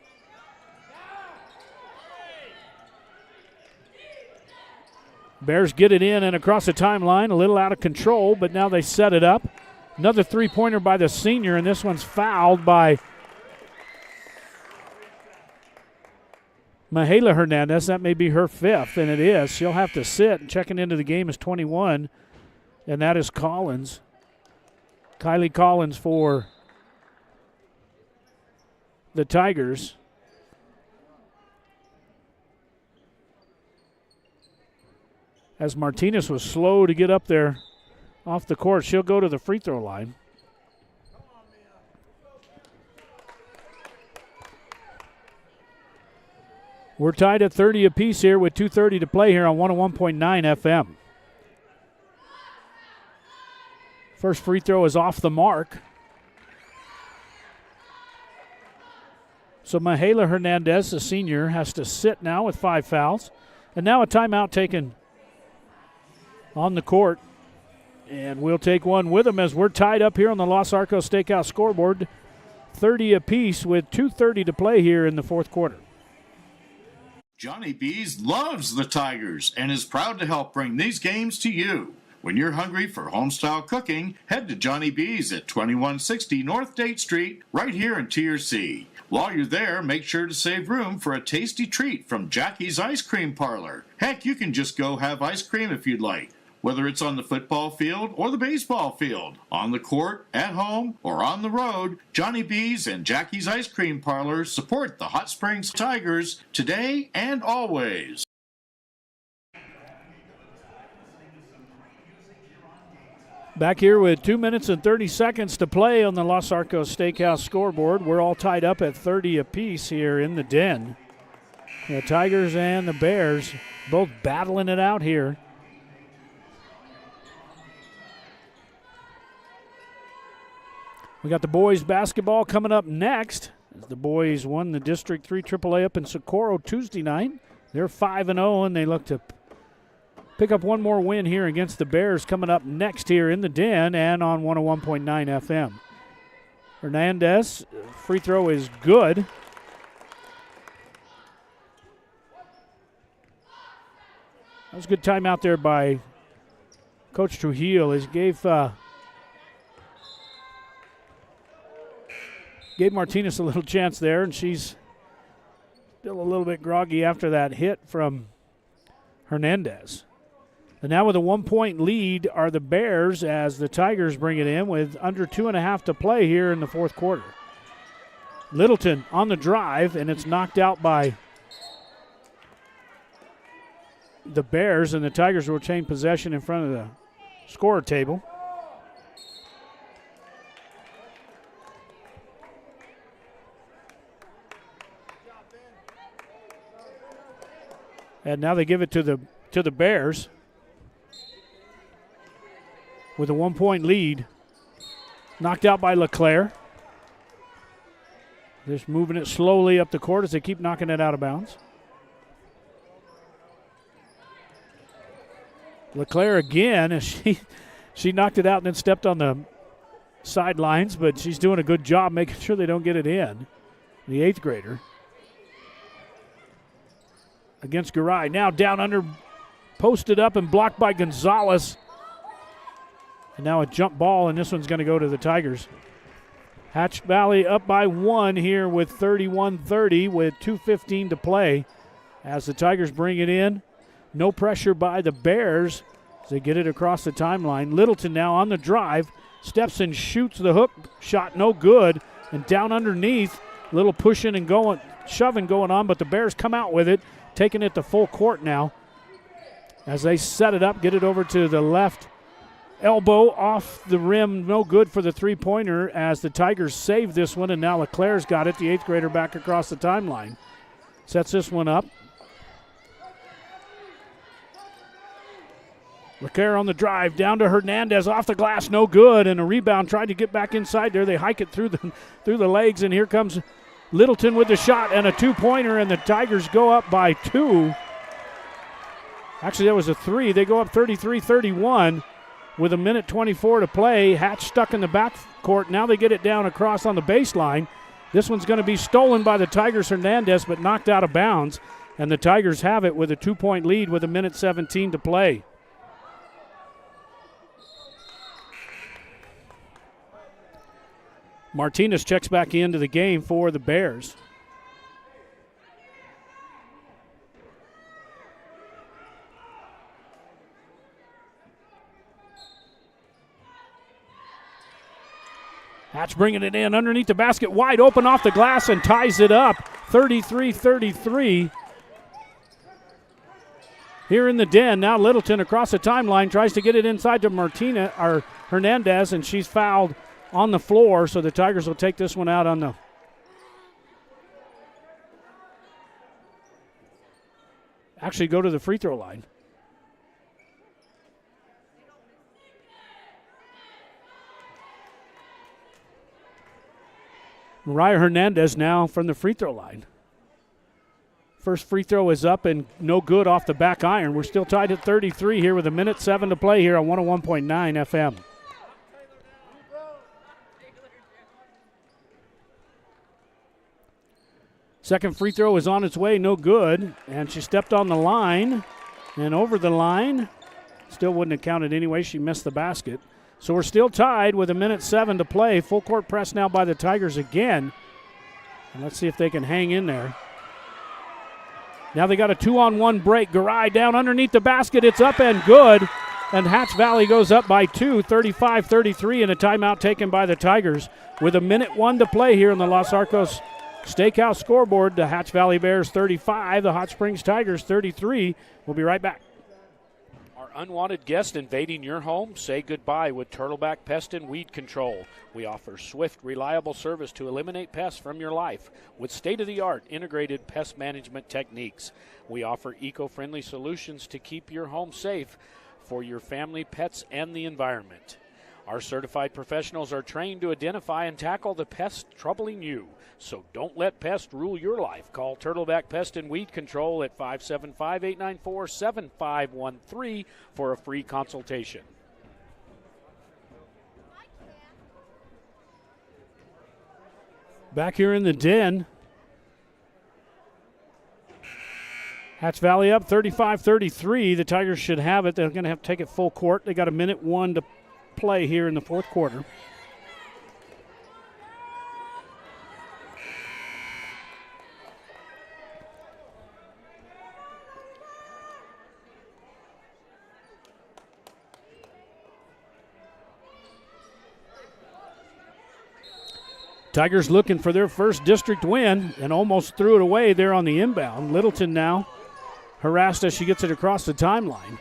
Bears get it in and across the timeline, a little out of control, but now they set it up. Another three-pointer by the senior, and this one's fouled by Mahala Hernandez. That may be her 5th, and it is. She'll have to sit. And checking into the game is 21, and that is Collins. Kylie Collins for the Tigers. As Martinez was slow to get up there off the court, she'll go to the free throw line. We're tied at 30 apiece here with 2:30 to play here on 101.9 FM. First free throw is off the mark. So Mahala Hernandez, the senior, has to sit now with 5 fouls. And now a timeout taken on the court. And we'll take one with them as we're tied up here on the Los Arcos Steakhouse scoreboard. 30 apiece with 2:30 to play here in the fourth quarter. Johnny B's loves the Tigers and is proud to help bring these games to you. When you're hungry for homestyle cooking, head to Johnny B's at 2160 North Date Street, right here in Tier C. While you're there, make sure to save room for a tasty treat from Jackie's Ice Cream Parlor. Heck, you can just go have ice cream if you'd like. Whether it's on the football field or the baseball field, on the court, at home, or on the road, Johnny B's and Jackie's Ice Cream Parlor support the Hot Springs Tigers today and always. Back here with 2 minutes and 30 seconds to play on the Los Arcos Steakhouse scoreboard. We're all tied up at 30 apiece here in the den. The Tigers and the Bears both battling it out here. We got the boys basketball coming up next. As the boys won the District 3 AAA up in Socorro Tuesday night. They're 5-0, and they look to pick up one more win here against the Bears coming up next here in the den and on 101.9 FM. Hernandez, free throw is good. That was a good time out there by Coach Trujillo. He gave Martinez a little chance there, and she's still a little bit groggy after that hit from Hernandez. And now with a 1-point lead are the Bears as the Tigers bring it in with under 2.5 to play here in the fourth quarter. Littleton on the drive, and it's knocked out by the Bears, and the Tigers will retain possession in front of the scorer table. And now they give it to the Bears with a 1-point lead. Knocked out by LeClaire. Just moving it slowly up the court as they keep knocking it out of bounds. LeClaire again, as she knocked it out and then stepped on the sidelines, but she's doing a good job making sure they don't get it in. The 8th grader. Against Garay. Now down under, posted up and blocked by Gonzalez. And now a jump ball, and this one's going to go to the Tigers. Hatch Valley up by 1 here with 31-30 with 2:15 to play as the Tigers bring it in. No pressure by the Bears as they get it across the timeline. Littleton now on the drive, steps and shoots the hook shot, no good, and down underneath, little pushing and going, shoving going on, but the Bears come out with it, taking it to full court now as they set it up, get it over to the left elbow off the rim, no good for the three-pointer as the Tigers save this one, and now LeClaire's got it, the 8th grader back across the timeline. Sets this one up. LeClaire on the drive, down to Hernandez, off the glass, no good, and a rebound, tried to get back inside there. They hike it through the legs, and here comes Littleton with the shot and a two-pointer, and the Tigers go up by 2. Actually, that was a 3. They go up 33-31 with 1:24 to play. Hatch stuck in the backcourt. Now they get it down across on the baseline. This one's going to be stolen by the Tigers, Hernandez, but knocked out of bounds, and the Tigers have it with a 2-point lead with 1:17 to play. Martinez checks back into the game for the Bears. Hatch bringing it in underneath the basket, wide open off the glass and ties it up, 33-33. Here in the den, now Littleton across the timeline, tries to get it inside to Hernandez, and she's fouled on the floor, so the Tigers will take this one out on the actually go to the free throw line. Mariah Hernandez now from the free throw line. First free throw is up and no good off the back iron. We're still tied at 33 here with 1:07 to play here on 101.9 FM. Second free throw is on its way, no good. And she stepped on the line and over the line. Still wouldn't have counted anyway. She missed the basket. So we're still tied with 1:07 to play. Full court press now by the Tigers again. And let's see if they can hang in there. Now they got a 2-on-1 break. Garay down underneath the basket. It's up and good. And Hatch Valley goes up by 2, 35-33, and a timeout taken by the Tigers. With 1:01 to play here in the Los Arcos Steakhouse scoreboard, the Hatch Valley Bears 35, the Hot Springs Tigers 33. We'll be right back. Are unwanted guests invading your home? Say goodbye with Turtleback Pest and Weed Control. We offer swift, reliable service to eliminate pests from your life with state-of-the-art integrated pest management techniques. We offer eco-friendly solutions to keep your home safe for your family, pets, and the environment. Our certified professionals are trained to identify and tackle the pests troubling you. So don't let pests rule your life. Call Turtleback Pest and Weed Control at 575-894-7513 for a free consultation. Back here in the den. Hatch Valley up 35-33. The Tigers should have it. They're going to have to take it full court. They got 1:01 to play here in the fourth quarter. Tigers looking for their first district win and almost threw it away there on the inbound. Littleton now harassed as she gets it across the timeline.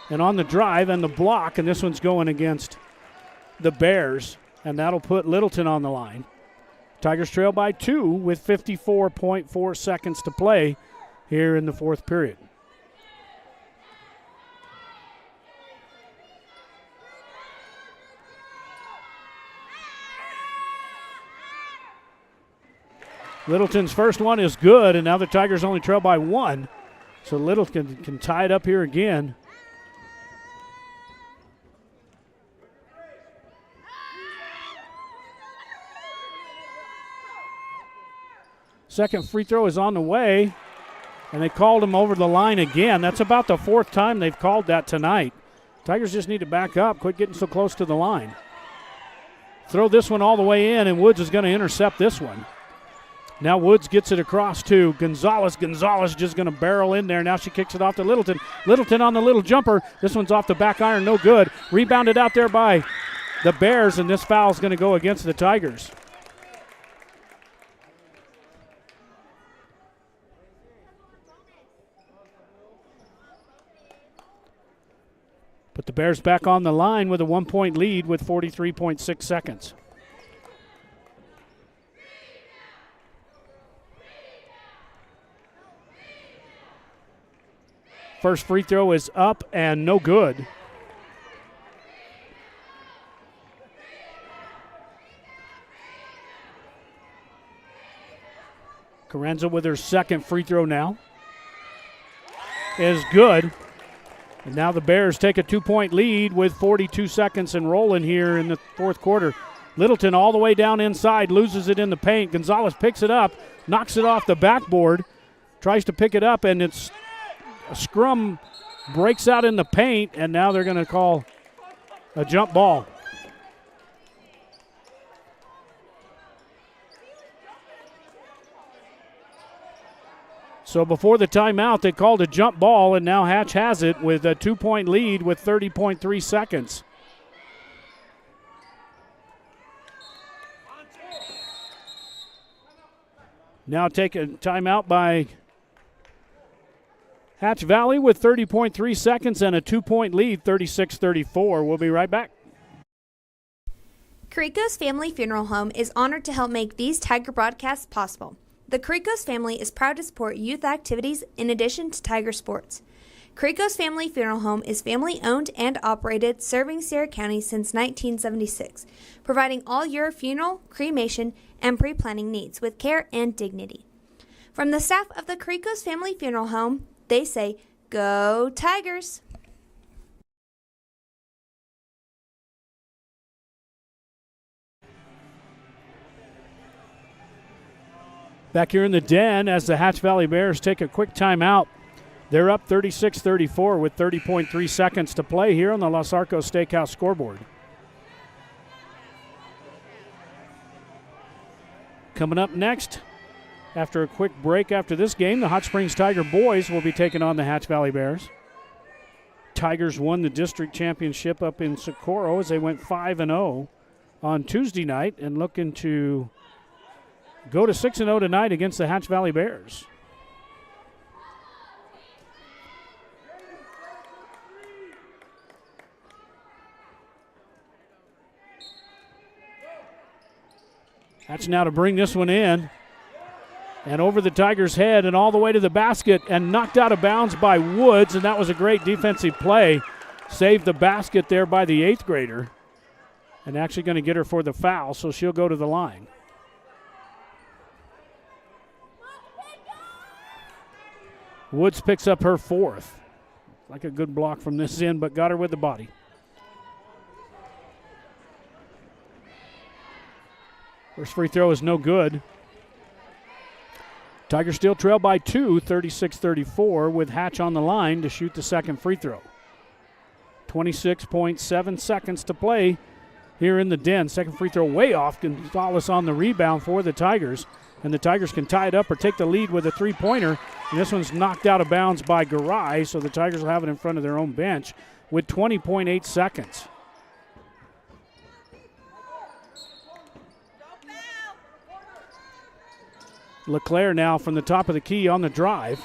And on the drive and the block, and this one's going against the Bears, and that'll put Littleton on the line. Tigers trail by 2 with 54.4 seconds to play here in the fourth period. Littleton's first one is good, and now the Tigers only trail by 1. So Littleton can tie it up here again. Second free throw is on the way, and they called him over the line again. That's about the 4th time they've called that tonight. Tigers just need to back up, quit getting so close to the line. Throw this one all the way in, and Woods is going to intercept this one. Now Woods gets it across to Gonzalez. Gonzalez just going to barrel in there. Now she kicks it off to Littleton. Littleton on the little jumper. This one's off the back iron, no good. Rebounded out there by the Bears, and this foul is going to go against the Tigers. Put the Bears back on the line with a 1-point lead with 43.6 seconds. First free throw is up and no good. Carranza with her second free throw now is good. And now the Bears take a 2-point lead with 42 seconds and rolling here in the fourth quarter. Littleton all the way down inside, loses it in the paint. Gonzalez picks it up, knocks it off the backboard, tries to pick it up, and it's a scrum breaks out in the paint, and now they're going to call a jump ball. So before the timeout, they called a jump ball, and now Hatch has it with a 2-point lead with 30.3 seconds. Now take a timeout by Hatch Valley with 30.3 seconds and a 2-point lead, 36-34. We'll be right back. Carrico's Family Funeral Home is honored to help make these Tiger broadcasts possible. The Carrico's family is proud to support youth activities in addition to Tiger sports. Carrico's Family Funeral Home is family-owned and operated, serving Sierra County since 1976, providing all your funeral, cremation, and pre-planning needs with care and dignity. From the staff of the Carrico's Family Funeral Home, they say, "Go Tigers!" Back here in the den as the Hatch Valley Bears take a quick timeout They're up 36-34 with 30.3 seconds to play here on the Los Arcos Steakhouse scoreboard. Coming up next, after a quick break after this game, the Hot Springs Tiger boys will be taking on the Hatch Valley Bears. Tigers won the district championship up in Socorro as they went 5-0 on Tuesday night and looking to go to 6-0 tonight against the Hatch Valley Bears. Hatch now to bring this one in. And over the Tigers' head and all the way to the basket and knocked out of bounds by Woods, and that was a great defensive play. Saved the basket there by the 8th grader. And actually going to get her for the foul, so she'll go to the line. Woods picks up her 4th. Like a good block from this end, but got her with the body. First free throw is no good. Tigers still trail by 2, 36-34, with Hatch on the line to shoot the second free throw. 26.7 seconds to play here in the den. Second free throw way off. Gonzalez on the rebound for the Tigers. And the Tigers can tie it up or take the lead with a three-pointer. And this one's knocked out of bounds by Garay, so the Tigers will have it in front of their own bench with 20.8 seconds. LeClaire now from the top of the key on the drive.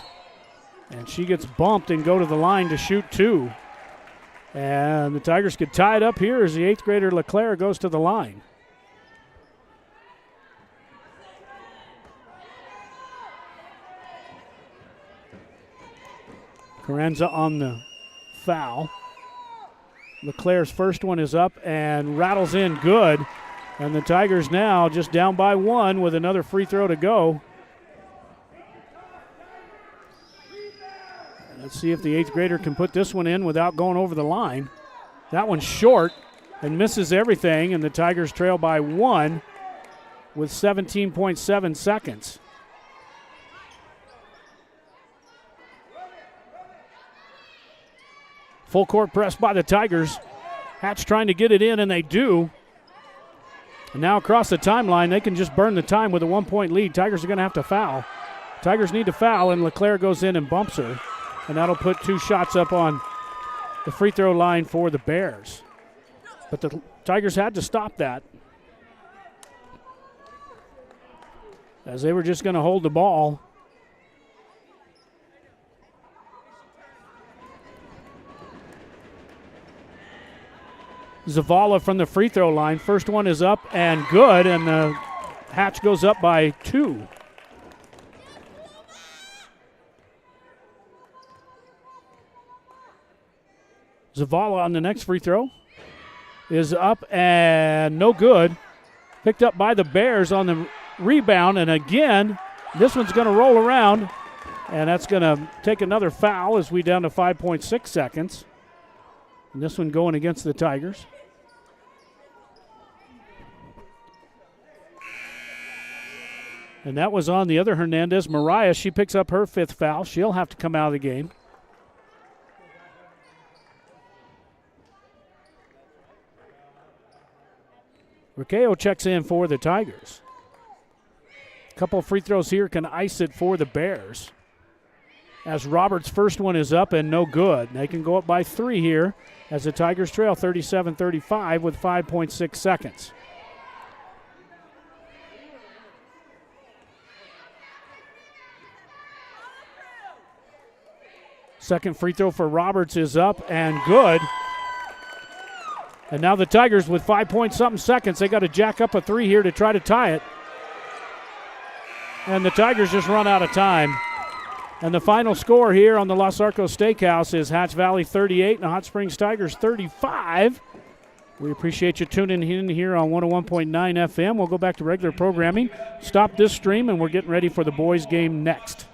And she gets bumped and go to the line to shoot 2. And the Tigers could tie it up here as the 8th grader LeClaire goes to the line. Carranza on the foul. LeClaire's first one is up and rattles in good. And the Tigers now just down by 1 with another free throw to go. Let's see if the 8th grader can put this one in without going over the line. That one's short and misses everything, and the Tigers trail by 1 with 17.7 seconds. Full court press by the Tigers. Hatch trying to get it in, and they do. And now across the timeline, they can just burn the time with a 1-point lead. Tigers are going to have to foul. Tigers need to foul, and LeClaire goes in and bumps her. And that'll put 2 shots up on the free throw line for the Bears. But the Tigers had to stop that, as they were just going to hold the ball. Zavala from the free throw line. First one is up and good, and the Hatch goes up by 2. Zavala on the next free throw is up and no good. Picked up by the Bears on the rebound, and again, this one's going to roll around, and that's going to take another foul as we down to 5.6 seconds. And this one going against the Tigers. And that was on the other Hernandez, Mariah. She picks up her 5th foul. She'll have to come out of the game. Riquelme checks in for the Tigers. A couple of free throws here can ice it for the Bears, as Roberts' first one is up and no good. They can go up by 3 here as the Tigers trail 37-35 with 5.6 seconds. Second free throw for Roberts is up and good. And now the Tigers with 5-point-something seconds. They got to jack up a 3 here to try to tie it. And the Tigers just run out of time. And the final score here on the Los Arcos Steakhouse is Hatch Valley 38 and the Hot Springs Tigers 35. We appreciate you tuning in here on 101.9 FM. We'll go back to regular programming, stop this stream, and we're getting ready for the boys' game next.